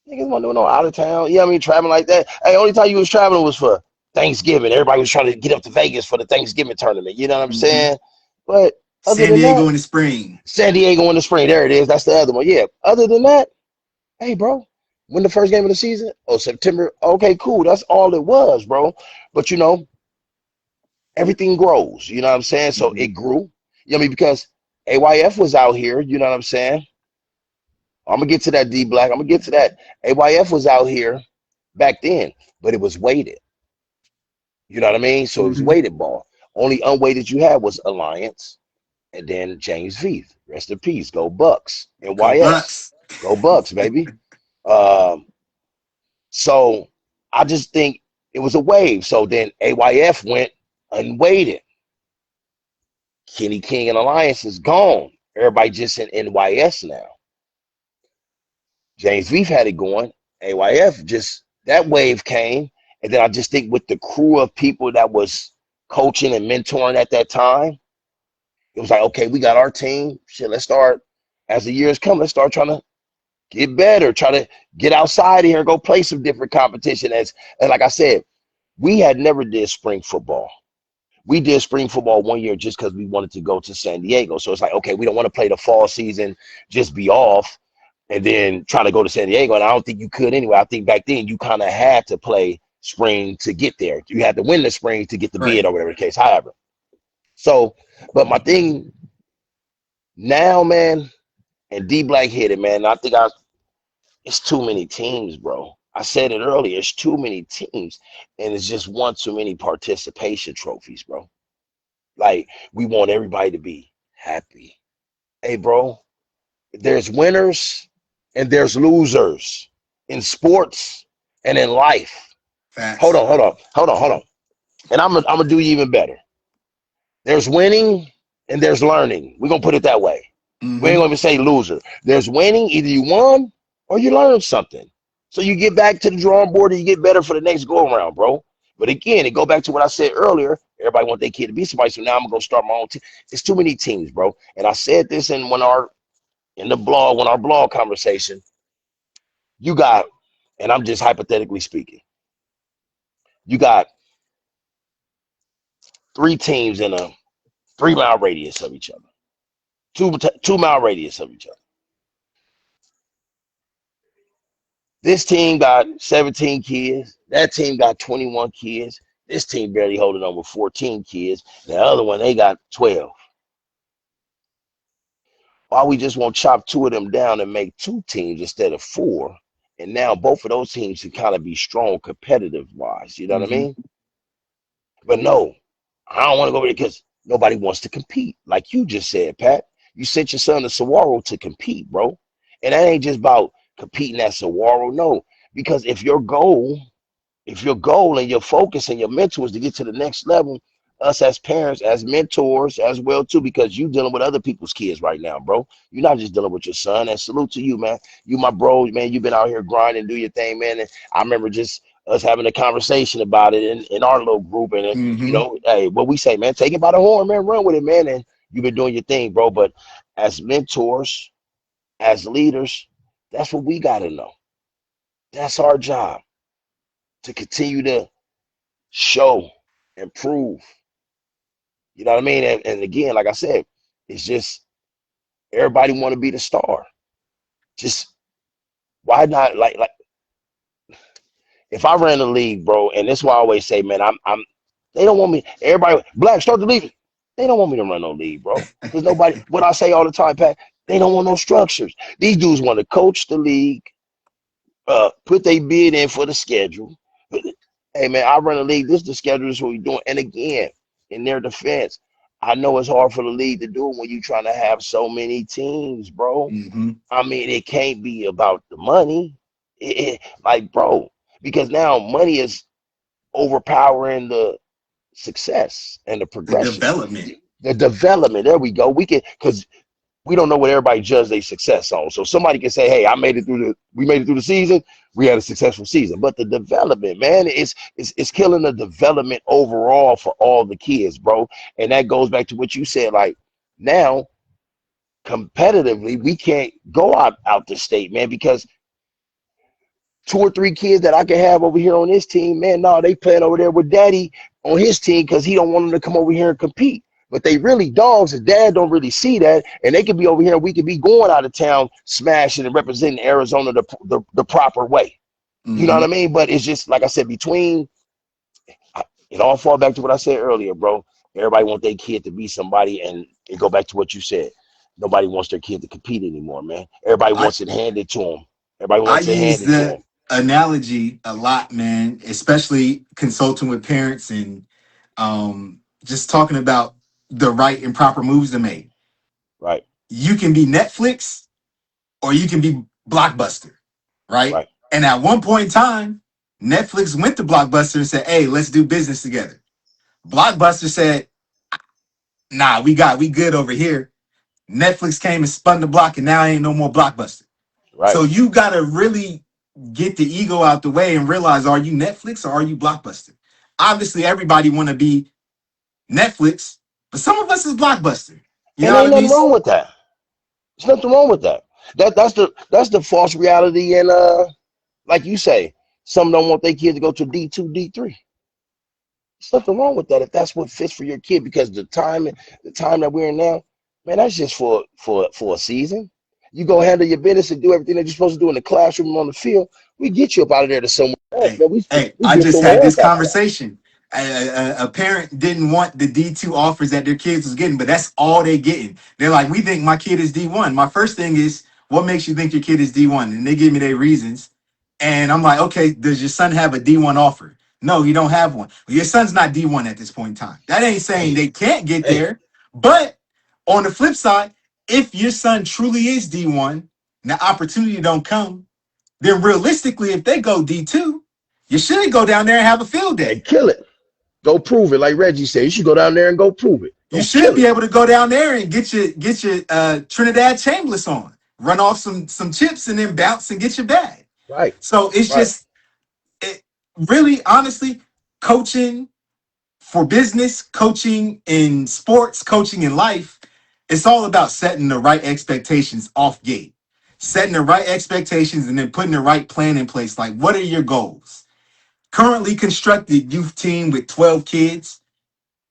niggas wasn't doing no out of town. You know what I mean? Traveling like that. Hey, only time you was traveling was for Thanksgiving. Everybody was trying to get up to Vegas for the Thanksgiving tournament. You know what I'm Mhm. saying? But other San than Diego that, in the spring. San Diego in the spring. There it is. That's the other one. Yeah. Other than that, hey, bro, when the first game of the season? Oh, September. Okay, cool. That's all it was, bro. But everything grows. You know what I'm saying? So it Mhm. grew. You know what I mean? Because AYF was out here. You know what I'm saying? I'm gonna get to that D Black. I'm gonna get to that. AYF was out here back then, but it was weighted. You know what I mean? So it was Mhm. weighted ball. Only unweighted you had was Alliance and then James Vieth. Rest in peace. Go Bucks. Go NYS. Bucks. Go Bucks, baby. Um, so I just think it was a wave. So then AYF went unweighted. Kenny King and Alliance is gone. Everybody just in NYS now. James Vieth had it going. AYF just that wave came. And then I just think with the crew of people that was coaching and mentoring at that time, it was like, okay, we got our team. Shit, let's start as the years come, let's start trying to get better, try to get outside of here and go play some different competition. As and like I said, we had never did spring football. We did spring football one year just because we wanted to go to San Diego. So it's like, okay, we don't want to play the fall season, just be off and then try to go to San Diego. And I don't think you could anyway. I think back then you kind of had to play spring to get there. You had to win the spring to get the Right. bid or whatever the case. However, so, but my thing now, man, and D Black hit it, man. It's too many teams, bro. I said it earlier. It's too many teams, and it's just one too many participation trophies, bro. Like we want everybody to be happy. Hey, bro, there's winners and there's losers in sports and in life. Hold Facts. on, hold on, hold on, hold on. And I'm gonna do you even better. There's winning and there's learning. We're gonna put it that way. We ain't Mm-hmm. gonna even say loser. There's winning, either you won or you learned something. So you get back to the drawing board and you get better for the next go around, bro. But again, it go back to what I said earlier. Everybody want their kid to be somebody. So now I'm gonna start my own team. It's too many teams, bro. And I said this in the blog, when our blog conversation, you got, and I'm just hypothetically speaking, you got three teams in a 3 mile radius of each other, 2 mile radius of each other. This team got 17 kids. That team got 21 kids. This team barely holding on with 14 kids. The other one, they got 12. Why we just won't chop two of them down and make two teams instead of four? And now both of those teams can kind of be strong competitive wise. You know what I Mm-hmm. mean? But no, I don't want to go over there because nobody wants to compete. Like you just said, Pat. You sent your son to Saguaro to compete, bro. And that ain't just about competing at Saguaro. No, because if your goal and your focus and your mentor is to get to the next level, us as parents, as mentors as well too, because you dealing with other people's kids right now, bro. You're not just dealing with your son. And salute to you, man. You my bro, man. You've been out here grinding, do your thing, man. And I remember just us having a conversation about it in our little group. And Mm-hmm. hey, what we say, man, take it by the horn, man, run with it, man. And you've been doing your thing, bro. But as mentors, as leaders, that's what we gotta know. That's our job to continue to show and prove. You know what I mean? And again, like I said, it's just everybody want to be the star. Just why not? Like if I ran the league, bro, and this is why I always say, man, I'm. They don't want me. Everybody, Black, start the league. They don't want me to run no league, bro. Because nobody. What I say all the time, Pat. They don't want no structures. These dudes want to coach the league, put their bid in for the schedule. Hey man, I run a league. This is the schedule. This is what we're doing. And again, in their defense, I know it's hard for the league to do it when you're trying to have so many teams, bro. Mm-hmm. I mean, it can't be about the money. Like, bro, because now money is overpowering the success and the The progression, development. the development. There we go. We can, because we don't know what everybody judge their success on. So somebody can say, "Hey, we made it through the season. We had a successful season." But the development, man, it's killing the development overall for all the kids, bro. And that goes back to what you said. Like now, competitively, we can't go out the state, man, because two or three kids that I can have over here on this team, man, no, they playing over there with daddy on his team because he don't want them to come over here and compete. But they really dogs, and dad don't really see that, and they could be over here. We could be going out of town, smashing and representing Arizona the proper way. You know Mm-hmm. what I mean? But it's just like I said, it all fall back to what I said earlier, bro. Everybody want their kid to be somebody, and it go back to what you said. Nobody wants their kid to compete anymore, man. Everybody I wants it handed to them. Everybody I wants it use handed to the them. analogy a lot, man, especially consulting with parents and just talking about the right and proper moves to make. Right, You can be Netflix or you can be Blockbuster, right? right, And at one point in time, Netflix went to Blockbuster and said, "Hey, let's do business together." Blockbuster said, "Nah, we good over here." Netflix came and spun the block, and now ain't no more Blockbuster. right. So you gotta really get the ego out the way and realize: are you Netflix or are you Blockbuster? Obviously, everybody want to be Netflix, but some of us is Blockbuster. You And know what ain't I mean? nothing wrong with that. There's nothing wrong with that. That's the false reality. And like you say, some don't want their kids to go to D2, D3. There's nothing wrong with that if that's what fits for your kid. Because the time that we're in now, man, that's just for a season. You go handle your business and do everything that you're supposed to do in the classroom and on the field. We get you up out of there to somewhere else, Hey, man. We hey, we I get just somewhere had this else after that. conversation. A parent didn't want the D2 offers that their kids was getting, but that's all they getting. They're like, we think my kid is D1. My first thing is, what makes you think your kid is D1? And they give me their reasons. And I'm like, okay, does your son have a D1 offer? No, you don't have one. Well, your son's not D1 at this point in time. That ain't saying Hey, they can't get hey, there. But on the flip side, if your son truly is D1, and the opportunity don't come, then realistically, if they go D2, you should go down there and have a field and day. kill it. Go prove it. Like Reggie said, you should go down there and go prove it. You Go should kill be it. able to go down there and get your Trinidad Chambliss on, run off some chips, and then bounce and get your bag. Right, So it's right, just it, really, honestly, coaching for business, coaching in sports, coaching in life. It's all about setting the right expectations off gate, setting the right expectations, and then putting the right plan in place. Like, what are your goals? Currently constructed youth team with 12 kids.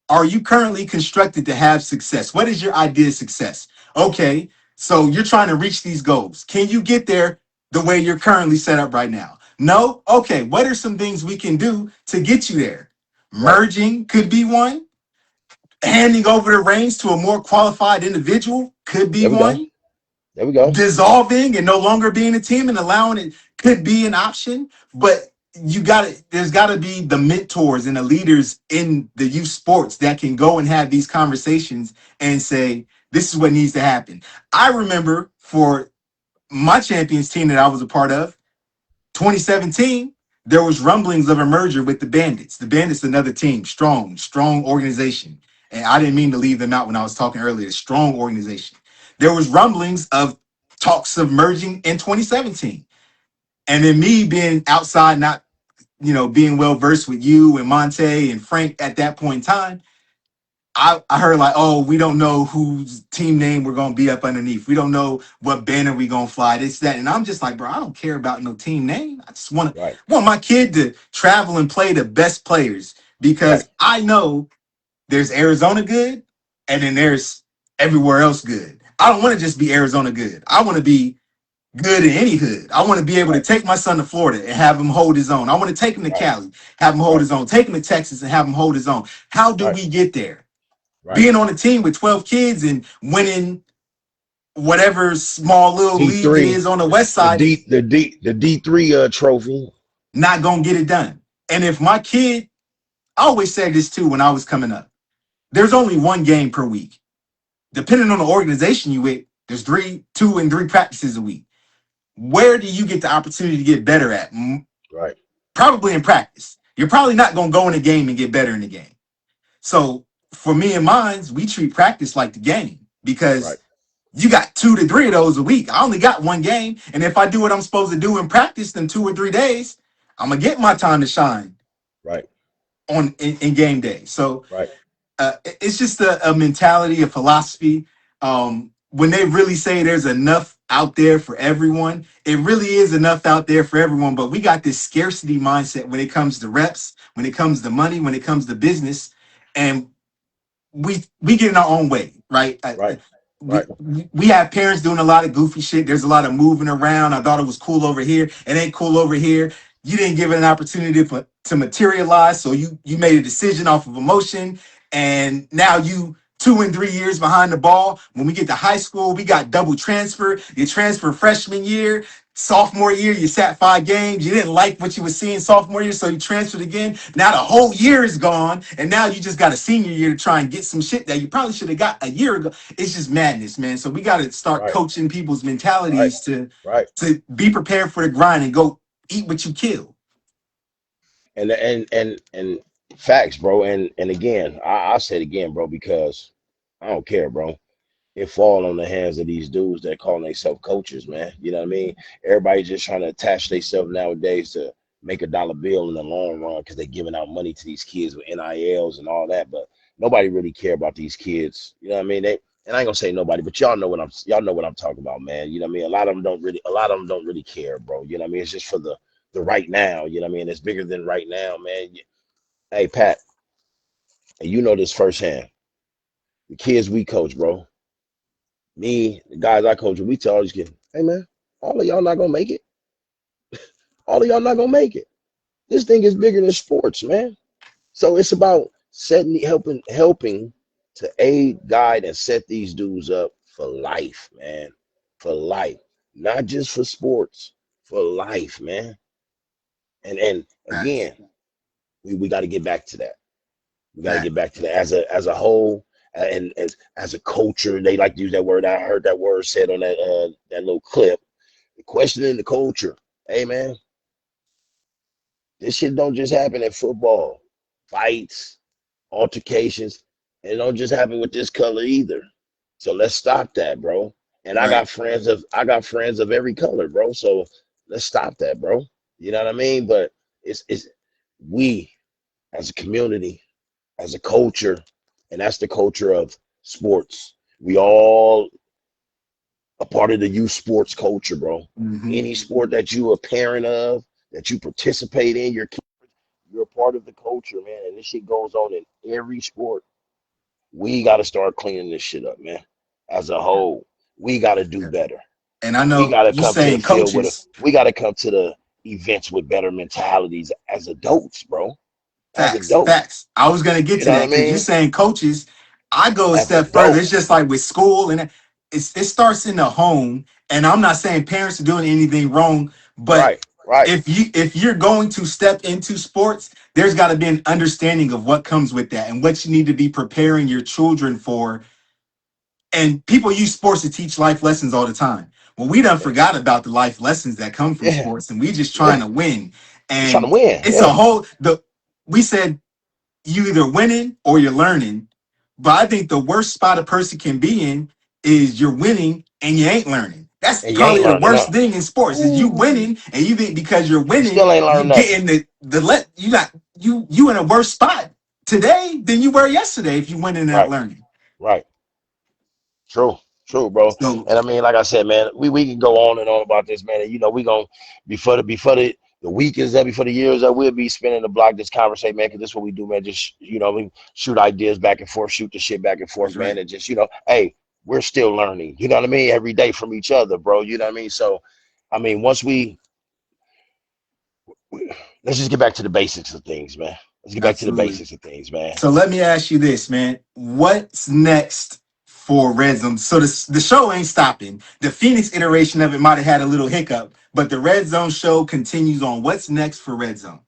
Are you currently constructed to have success? What is your idea of success? Okay, so you're trying to reach these goals. Can you get there the way you're currently set up right now? No? Okay, what are some things we can do to get you there? right. Merging could be one. Handing over the reins to a more qualified individual could be There we go. one. There we go. Dissolving and no longer being a team and allowing it could be an option, but there's got to be the mentors and the leaders in the youth sports that can go and have these conversations and say this is what needs to happen. I remember for my champions team that I was a part of, 2017, there was rumblings of a merger with the Bandits. The Bandits, another team, strong organization. And I didn't mean to leave them out when I was talking earlier. Strong organization. There was rumblings of talks of merging in 2017. And then me being outside, not being well versed with you and Monte and Frank at that point in time, I heard like, oh, we don't know whose team name we're gonna be up underneath. We don't know what banner we gonna fly. This, that, and I'm just like, bro, I don't care about no team name. I just Right, want my kid to travel and play the best players right, because I know there's Arizona good, and then there's everywhere else good. I don't want to just be Arizona good. I want to be good in any hood. I want to be able to right, take my son to Florida and have him hold his own. I want to take him to right, Cali, have him hold right, his own. Take him to Texas and have him hold his own. How do right, we get there? right. Being on a team with 12 kids and winning whatever small little league it D3, is on the west the side D is the D the D3 trophy. not gonna get it done. And if my kid, I always said this too when I was coming up, there's only one game per week. Depending on the organization you with, there's 2 and 3 practices a week. Where do you get the opportunity to get better at? Right, Probably in practice. You're probably not gonna go in a game and get better in the game. So for me and mines, we treat practice like the game right, because you got 2 to 3 of those a week. I only got one game. And if I do what I'm supposed to do in practice in 2 or 3 days, I'm gonna get my time to shine right, in game day. So right, it's just a mentality, a philosophy. When they really say there's enough out there for everyone, it really is enough out there for everyone. But we got this scarcity mindset when it comes to reps, when it comes to money, when it comes to business, and we get in our own way, right? right, We right, we have parents doing a lot of goofy shit. There's a lot of moving around. I thought it was cool over here. It ain't cool over here. You didn't give it an opportunity to materialize, so you made a decision off of emotion, and now you 2 and 3 years behind the ball. When we get to high school, we got double transfer. You transfer freshman year. Sophomore year, you sat 5 games. You didn't like what you were seeing sophomore year, so you transferred again. Now the whole year is gone, and now you just got a senior year to try and get some shit that you probably should have got a year ago. It's just madness, man. So we got to start right, coaching people's right, mentalities to right. be prepared for the grind and go eat what you kill. And facts, bro. And again, I say it again, bro, because I don't care, bro. It fall on the hands of these dudes that call themselves coaches, man. You know what I mean? Everybody just trying to attach themselves nowadays to make a dollar bill in the long run because they're giving out money to these kids with NILs and all that. But nobody really care about these kids. You know what I mean? And I ain't gonna say nobody, but y'all know what I'm talking about, man. You know what I mean? A lot of them don't really care, bro. You know what I mean? It's just for the right now. You know what I mean? It's bigger than right now, man. Hey, Pat. and you know this firsthand. The kids we coach, bro. Me, the guys I coach, we tell all these kids, hey man, all of y'all not gonna make it. All of y'all not gonna make it. This thing is bigger than sports, man. So it's about setting, helping to aid, guide, and set these dudes up for life, man. For life, not just for sports, for life, man. And Facts. again, we got to get back to that. We got to Facts. get back to that as a whole, and as a culture. They like to use that word. I heard that word said on that little clip. Questioning the culture. Hey man, this shit don't just happen in football. Fights, altercations, and it don't just happen with this color either. So let's stop that, bro. And Right. I got friends of every color, bro. So let's stop that, bro. You know what I mean? But it's we as a community, as a culture, and that's the culture of sports. We all a part of the youth sports culture, bro. Mm-hmm. Any sport that you a parent of, that you participate in, you're a part of the culture, man. And this shit goes on in every sport. We got to start cleaning this shit up, man. As a whole, we got to do Yeah. better. And I We know got to you come to the saying field with a. coaches. We got to come to the events with better mentalities as adults, bro. As Facts, adults, facts. I was gonna get you to know what that I because you mean? saying coaches. I go a As step further. It's just adults, like with school, and it starts in the home. And I'm not saying parents are doing anything wrong, but right, right. if you're going to step into sports, there's got to be an understanding of what comes with that and what you need to be preparing your children for. And people use sports to teach life lessons all the time. Well, we done Yeah, forgot about the life lessons that come from yeah, sports, and we just trying yeah. to win. Just trying to And win. it's a Yeah, whole the we said you either winning or you're learning. But I think the worst spot a person can be in is you're winning and you ain't learning. That's and you ain't probably the learning, worst huh? thing in sports is you Ooh, winning and you think because you're you winning, still ain't you learned get nothing. in the let you got you in a worse spot today than you were yesterday if you winning and not Right, learning. right. True, true, bro. So And I mean, like I said, man, we can go on and on about this, man. And you know, we gonna before the week is up, before the year is up, we'll be spinning the block this conversation, man. Because this is what we do, man. Just we shoot ideas back and forth, shoot the shit back and forth, that's man. right. And just hey, we're still learning. You know what I mean? Every day from each other, bro. You know what I mean? So, I mean, once let's just get back to the basics of things, man. Let's get back to the Absolutely. basics of things, man. So let me ask you this, man. What's next for Red Zone? So the show ain't stopping. The Phoenix iteration of it might have had a little hiccup, but the Red Zone show continues on. What's next for Red Zone?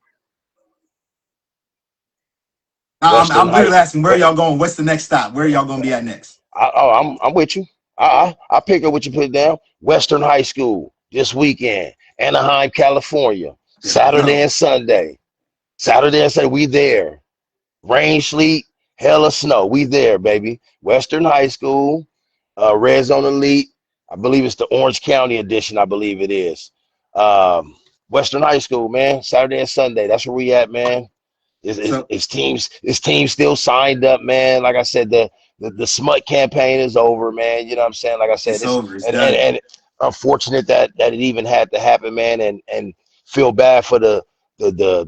I'm Western literally Heights. asking where y'all going. What's the next stop? Where y'all gonna be at next? I'm with you. I pick up what you put down. Western High School this weekend, Anaheim, California, There we Saturday go. and Sunday. Saturday and Sunday, we there. Rain, sleet, hell or snow, we there, baby. Western High School, Red Zone Elite. I believe it's the Orange County edition. I believe it is. Western High School, man. Saturday and Sunday. That's where we at, man. So His team still signed up, man. Like I said, the smut campaign is over, man. You know what I'm saying? Like I said, it's it's over. It's and done. and unfortunate that it even had to happen, man. And feel bad for the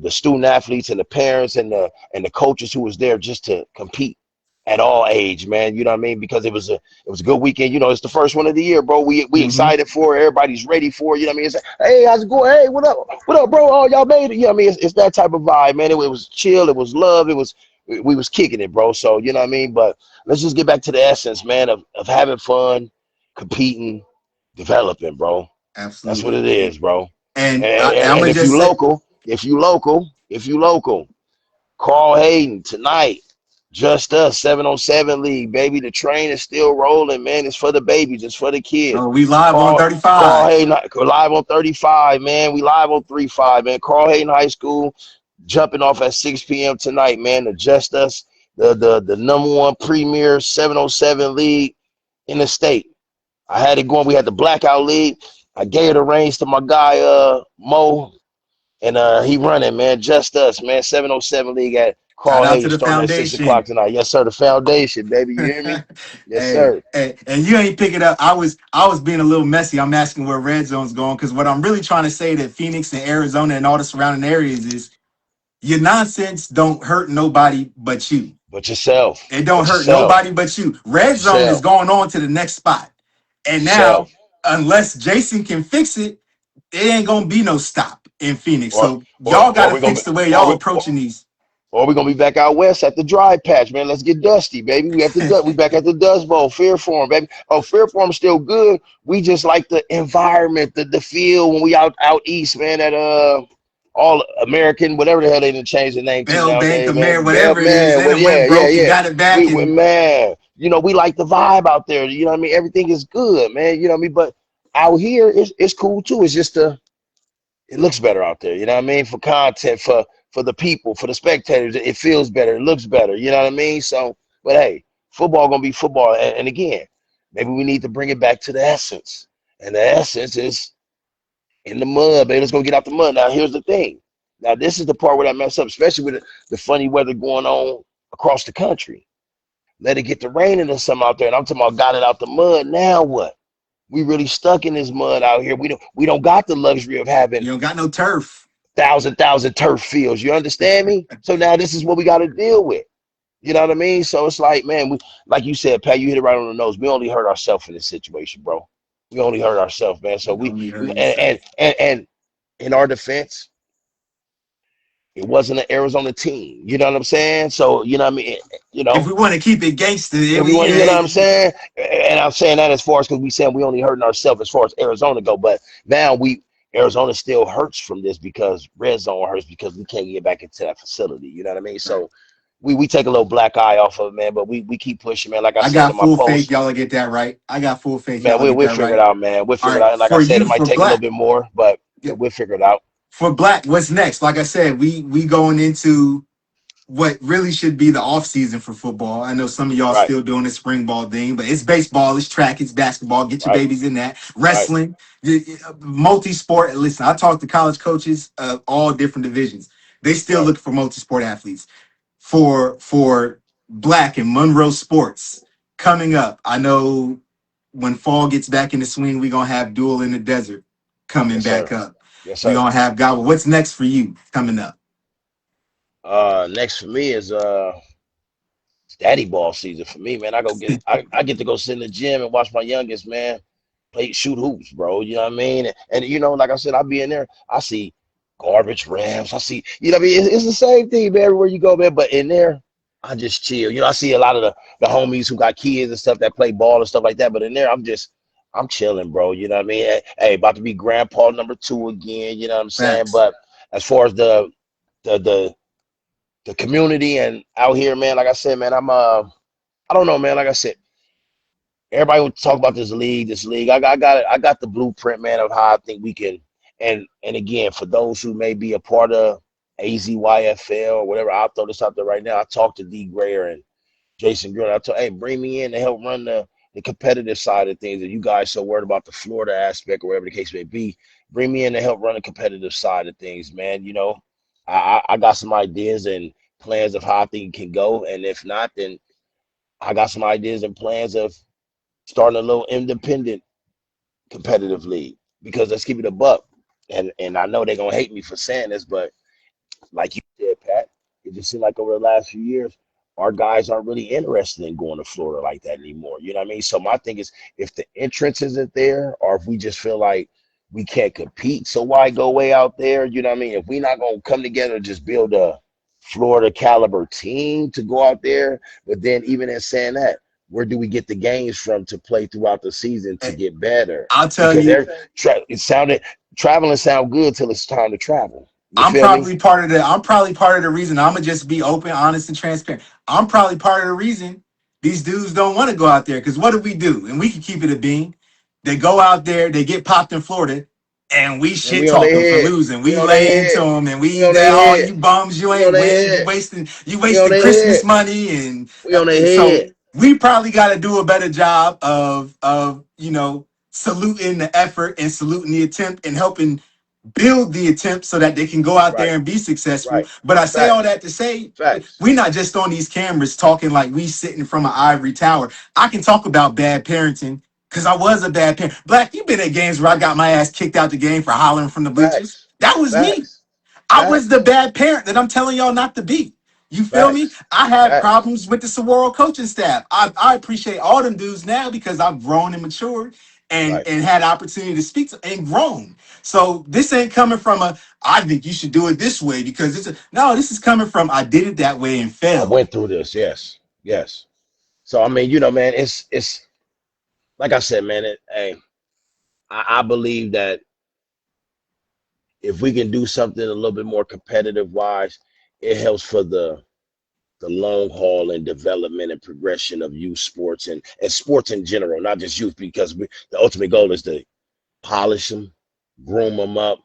student athletes and the parents and the coaches who was there just to compete at all age, man. You know what I mean? Because it was a good weekend. You know, it's the first one of the year, bro. We Hmm. excited for it. Everybody's ready for it. You know what I mean? It's like, hey, how's it going? Hey, what up? What up, bro? Oh, y'all made it. You know what I mean? It's that type of vibe, man. It was chill. It was love. We was kicking it, bro. So you know what I mean? But let's just get back to the essence, man, of having fun, competing, developing, bro. That's what Absolutely. it is, bro. And, And, and and, I'm and gonna if just you say, local, if you local, Carl Hayden tonight. Just us, 707 League, baby. The train is still rolling, man. It's for the babies, it's for the kids. we live on Carl 35. Hayden, live on 35, man. We live on 35, man. Carl Hayden High School jumping off at 6 p.m. tonight, man. To Just Us, the number one premier 707 League in the state. I had it going. We had the Blackout League. I gave the reins to my guy, Mo, and he running, man. Just Us, man. 707 League at Shout Carl out to Hayden the starting at 6 o'clock foundation. tonight. Yes, sir. The foundation, baby. You hear me? Yes, Hey, sir. hey, and you ain't pick it up. I was being a little messy. I'm asking where Red Zone's going because what I'm really trying to say to Phoenix and Arizona and all the surrounding areas is your nonsense don't hurt nobody but you. But yourself. It don't But hurt yourself. nobody but you. But Red zone is yourself. going on to the next spot. But And now, yourself. unless Jason can fix it, it ain't gonna be no stop in Phoenix. Or So y'all or gotta we gonna fix be the way or y'all we approaching these. or we gonna be back out west at the dry patch, man. Let's get dusty, baby. We back at the Dust Bowl, Fear Farm, baby. Oh, Fear Farm's still good. We just like the environment, the feel when we out east, man. At all American, whatever the hell they didn't change the name to Bell Bank, the nowadays, mayor, man. Bell, whatever it is, man, then well, it went broke and got it back. And Man, we like the vibe out there. You know what I mean? Everything is good, man. You know what I mean? But out here, it's cool too. It's just it looks better out there. You know what I mean? For content, for the people, for the spectators, it feels better. It looks better. You know what I mean? So, but hey, football gonna be football. And again, maybe we need to bring it back to the essence. And the essence is in the mud, baby. Let's go get out the mud. Now, here's the thing. Now, this is the part where I mess up, especially with the funny weather going on across the country. Let it get the rain into some out there, and I'm talking about got it out the mud. Now what? We really stuck in this mud out here. We don't got the luxury of having you don't got no turf. thousand turf fields. You understand me? So now this is what we got to deal with. You know what I mean? So it's like, man, we like you said, Pat, you hit it right on the nose. We only hurt ourselves in this situation, bro. We only hurt ourselves, man. So You only hurt and yourself. and in our defense, it wasn't an Arizona team. You know what I'm saying? So you know what I mean? You If know, we want to keep it gangster, everyone, you know what I'm saying? And I'm saying that as far as because we saying we only hurting ourselves as far as Arizona go, but now Arizona still hurts from this because red zone hurts because we can't get back into that facility. You know what I mean? right. So we take a little black eye off of it, man, but we keep pushing, man. Like I I said got in my full faith post, y'all will get that right. I got full faith man, y'all will get we'll that figure it right. out, man. We'll All figure it right. out. And like I For said, it you, might for take a little Black. bit more, but Yeah. we'll figure it out. For Black, what's next? Like I said, we going into what really should be the off season for football. I know some of y'all Right, still doing the spring ball thing, but it's baseball, it's track, it's basketball. Get your right, babies in that. right, Wrestling, multi-sport. Listen, I talk to college coaches of all different divisions. They still right. look for multi-sport athletes. For Black and Monroe sports coming up. I know when fall gets back in the swing, we're gonna have Duel in the Desert coming Yes, back sir. up. Yes, We're sir. gonna have Gobble. What's next for you coming up? Next for me is it's daddy ball season for me, man. I get to go sit in the gym and watch my youngest man play shoot hoops, bro. You know what I mean? And you know, like I said, I be in there, I see garbage rams. I see, you know what I mean? It's the same thing, man, everywhere you go, man. But in there, I just chill. You know, I see a lot of the homies who got kids and stuff that play ball and stuff like that. But in there, I'm chilling, bro. You know what I mean? Hey, about to be grandpa number two again, you know what I'm saying? Facts. But as far as the the the community and out here, man, like I said, man, I don't know, man. Like I said, everybody would talk about this league. I got the blueprint, man, of how I think we can. And again, for those who may be a part of AZYFL or whatever, I'll throw this out there right now. I talked to D Grayer and Jason Green. I told, hey, bring me in to help run the competitive side of things. If you guys so worried about the Florida aspect or whatever the case may be, bring me in to help run the competitive side of things, man. You know, I got some ideas and plans of how I think it can go. And if not, then I got some ideas and plans of starting a little independent competitive league. Because let's keep it a buck. And I know they're gonna hate me for saying this, but like you said, Pat, it just seemed like over the last few years, our guys aren't really interested in going to Florida like that anymore. You know what I mean? So my thing is, if the entrance isn't there, or if we just feel like we can't compete, so why go way out there? You know what I mean? If we not gonna come together and just build a Florida caliber team to go out there, but then even in saying that, where do we get the games from to play throughout the season to Hey, get better? I'll tell Because you, it sounded traveling sound good till it's time to travel. You I'm feel me? probably part of the I'm probably part of the reason. I'm gonna just be open, honest, and transparent. I'm probably part of the reason these dudes don't want to go out there. Because what do? And we can keep it a bean. They go out there, they get popped in Florida, and we And shit we on talk their them for head. losing. We We on their lay into head. them, and We we on they their all head. you bums, you We on ain't their win. head. You We on wasting their Christmas head. money, and We on their so head. we probably got to do a better job of saluting the effort and saluting the attempt and helping build the attempt so that they can go out Right. there and be successful. Right. But I say all Facts. that to say Facts. we're not just on these cameras talking like we sitting from an ivory tower. I can talk about bad parenting because I was a bad parent. Black, you've been at games where I got my ass kicked out the game for hollering from the bleachers. Facts. That was me. Facts. I was the Facts. bad parent that I'm telling y'all not to be. You feel me? Facts. I have Facts. problems with the Saguaro coaching staff. I appreciate all them dudes now because I've grown and matured Right. and had opportunity to speak to and grown. So this ain't coming from a I think you should do it this way because it's a no, this is coming from I did it that way and I failed. went through this. Yes. Yes. So I mean, you know, man, it's like I said, man. Hey, I believe that if we can do something a little bit more competitive wise, it helps for the long haul and development and progression of youth sports and sports in general, not just youth, because the ultimate goal is to polish them, groom them up,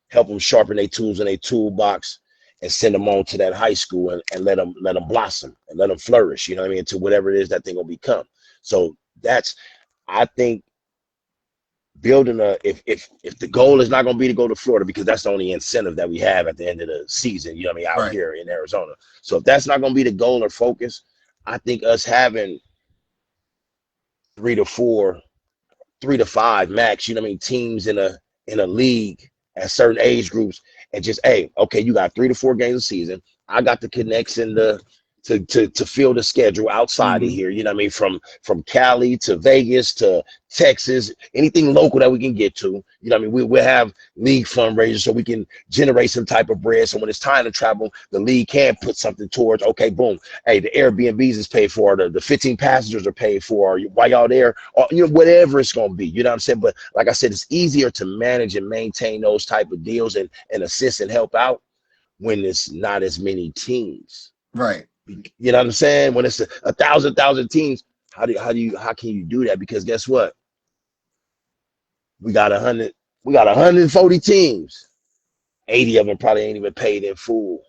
help them sharpen their tools in their toolbox, and send them on to that high school and let them blossom and let them flourish. You know what I mean? To whatever it is that they're gonna become. So that's I think building a if the goal is not going to be to go to Florida because that's the only incentive that we have at the end of the season, you know what I mean, out Right. here in Arizona. So if that's not going to be the goal or focus, I think us having 3 to 4 3 to 5 max, you know what I mean, teams in a league at certain age groups, and just hey, okay, you got 3 to 4 games a season. I got the connects in the to fill the schedule outside of Mm-hmm. here. You know what I mean, from Cali to Vegas to Texas, anything local that we can get to. You know what I mean, we'll have league fundraisers so we can generate some type of bread. So when it's time to travel, the league can put something towards. Okay, boom, hey, the Airbnbs is paid for, the 15 passengers are paid for, while y'all there, or you know, whatever it's gonna be. You know what I'm saying? But like I said, it's easier to manage and maintain those type of deals and assist and help out when it's not as many teams. Right. You know what I'm saying? When it's a thousand teams, how can you do that? Because guess what? We got 100, we got 140 teams. 80 of them probably ain't even paid in full.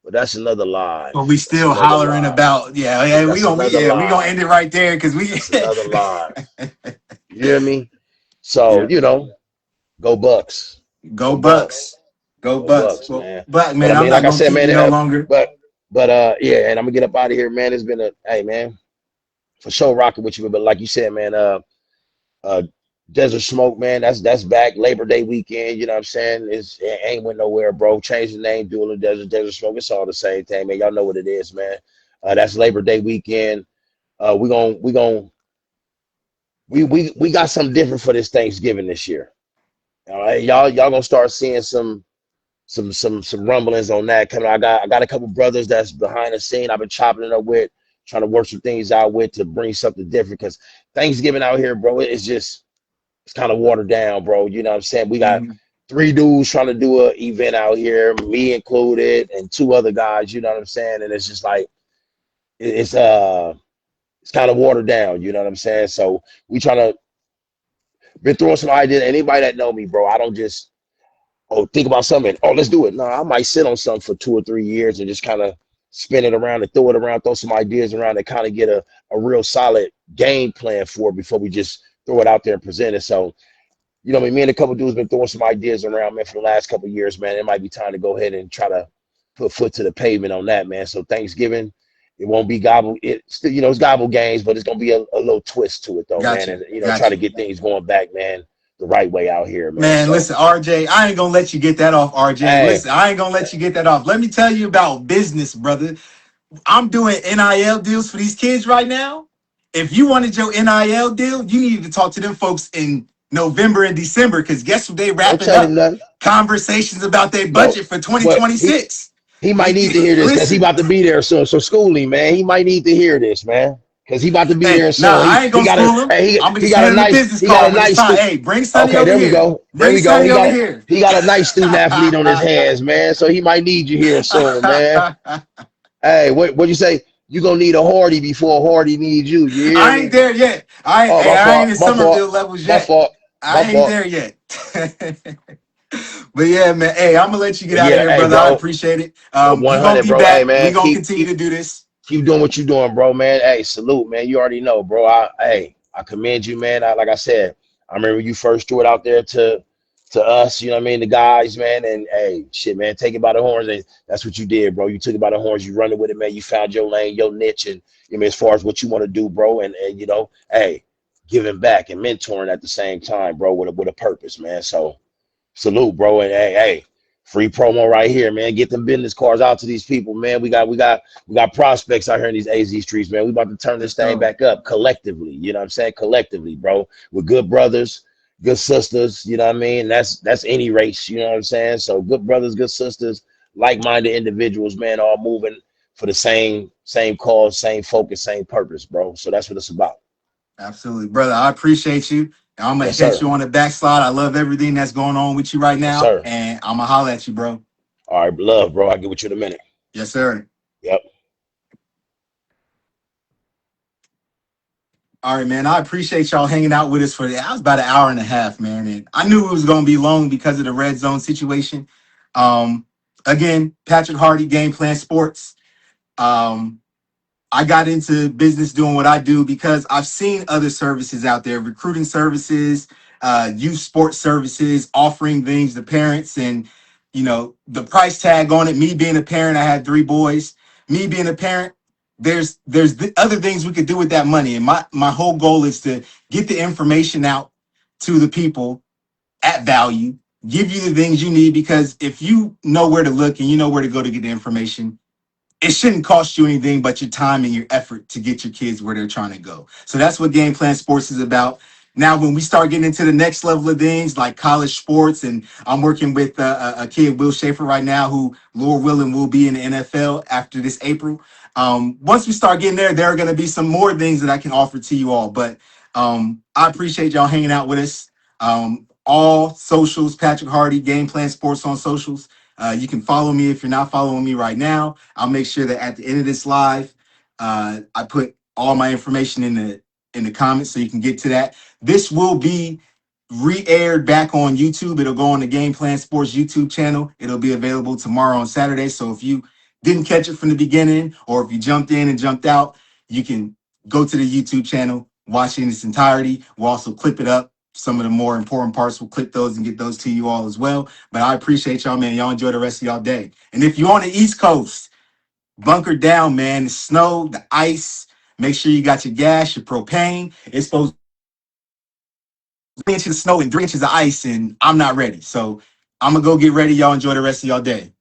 But that's another lie. But we That's still another hollering lie. about yeah That's another we gonna lie. end it right there because we That's another lie. You hear me? So, yeah. you know, go Bucks. Go Go Bucks. Bucks. Go Go Bucks. Bucks, Well, man. Black But I man, I'm mean, like not I gonna said, keep you man, no longer. yeah, and I'm gonna get up out of here, man. It's been a hey man, for sure rocking with you. But like you said, man, uh Desert Smoke, man, that's back Labor Day weekend. You know what I'm saying? It ain't went nowhere, bro. Change the name, Duel of Desert Smoke. It's all the same thing, man. Y'all know what it is, man. That's Labor Day weekend. We got something different for this Thanksgiving this year. All right, y'all gonna start seeing some rumblings on that coming. I got a couple brothers that's behind the scene. I've been chopping it up with, trying to work some things out with to bring something different. Because Thanksgiving out here, bro, it's kind of watered down, bro. You know what I'm saying? We got Mhm. 3 dudes trying to do an event out here, me included, and 2 other guys. You know what I'm saying? And it's just like it's kind of watered down. You know what I'm saying? So we trying to been throwing some ideas. Anybody that know me, bro, I don't just think about something. Oh, let's do it. No, I might sit on something for 2 or 3 years and just kind of spin it around and throw it around, throw some ideas around and kind of get a real solid game plan for it before we just throw it out there and present it. So, you know, what I mean, me and a couple dudes been throwing some ideas around, man, for the last couple of years, man. It might be time to go ahead and try to put foot to the pavement on that, man. So Thanksgiving, it won't be gobble. It still, you know, it's gobble games, but it's gonna be a little twist to it, though, Got man. you. And Got try to you. get things going back, man, the right way out here, man. Man, So, listen, RJ, I ain't gonna let you get that off, RJ. hey, Listen, I ain't gonna let you get that off. Let me tell you about business, brother. I'm doing NIL deals for these kids right now. If you wanted your NIL deal, you needed to talk to them folks in November and December because guess what they don't wrapping tell him up? nothing. Conversations about their No, budget for but he 2026. he might We need to hear this because he listen. about to be there soon. So school him, man. He might need to hear this, man, because he about to be Hey, there nah, soon. I ain't He gonna got a school them. hey, I'm gonna he just got a hand him the nice business he got card a when it's nice time. Hey, bring Sonny okay. over There we here. go. There Bring we go. Sonny over here. He got a nice student athlete on his hands, man. So he might need you here soon, man. Hey, what you say? You gonna need a Hardy before a Hardy needs you. You hear I ain't me? there yet. Oh, my I ain't fault. in My fault. Somerville levels My yet. fault. My I ain't fault. there yet. But yeah, man. Hey, I'm gonna let you get But out of yeah, here, hey, brother. I bro. appreciate it. But We gonna 100, be bro. Hey, back. We man. gonna Keep continue keep to do this. keep doing what you're doing, bro, man. Hey, salute, man. You already know, bro. I commend you, man. Like I said, I remember you first threw it out there to us, you know what I mean, the guys, man. And hey, shit, man, take it by the horns. And that's what you did, bro. You took it by the horns. You running with it, man. You found your lane, your niche, and you know, as far as what you want to do, bro. And you know, hey, giving back and mentoring at the same time, bro, with a purpose, man. So salute, bro. And hey, Free promo right here, man. Get them business cards out to these people, man. We got prospects out here in these AZ streets, man. We about to turn this Let's thing go. back up collectively. You know what I'm saying? Collectively, bro. We're good brothers, good sisters. You know what I mean? That's any race. You know what I'm saying? So good brothers, good sisters, like-minded individuals, man, all moving for the same cause, same focus, same purpose, bro. So that's what it's about. Absolutely, brother. I appreciate you. And I'm gonna Yes, catch sir. you on the backslide. I love everything that's going on with you right Yes, now, sir. and I'm gonna holler at you, bro. All right, love, bro. I'll get with you in a minute. Yes, sir. Yep. All right, man. I appreciate y'all hanging out with us for I was about an hour and a half, man, and I knew it was gonna be long because of the red zone situation. Um, Again, Patrick Hardy, Game Plan Sports. Um, I got into business doing what I do because I've seen other services out there, recruiting services, youth sports services, offering things to parents, and the price tag on it. Me being a parent, I had 3 boys. Me being a parent, there's other things we could do with that money, and my whole goal is to get the information out to the people at value, give you the things you need, because if you know where to look and you know where to go to get the information, it shouldn't cost you anything but your time and your effort to get your kids where they're trying to go. So that's what Game Plan Sports is about. Now, when we start getting into the next level of things like college sports, and I'm working with a kid, Will Schaefer, right now, who Lord willing will be in the NFL after this April. Once we start getting there, there are going to be some more things that I can offer to you all. But I appreciate y'all hanging out with us. All socials, Patrick Hardy, Game Plan Sports on socials. You can follow me if you're not following me right now. I'll make sure that at the end of this live, I put all my information in the comments so you can get to that. This will be re-aired back on YouTube. It'll go on the Game Plan Sports YouTube channel. It'll be available tomorrow on Saturday. So if you didn't catch it from the beginning, or if you jumped in and jumped out, you can go to the YouTube channel, watch it in its entirety. We'll also clip it up. Some of the more important parts, we'll clip those and get those to you all as well. But I appreciate y'all, man. Y'all enjoy the rest of y'all day. And if you're on the East Coast, bunker down, man. The snow, the ice. Make sure you got your gas, your propane. It's supposed to be 3 inches of snow and 3 inches of ice, and I'm not ready. So I'm gonna go get ready. Y'all enjoy the rest of y'all day.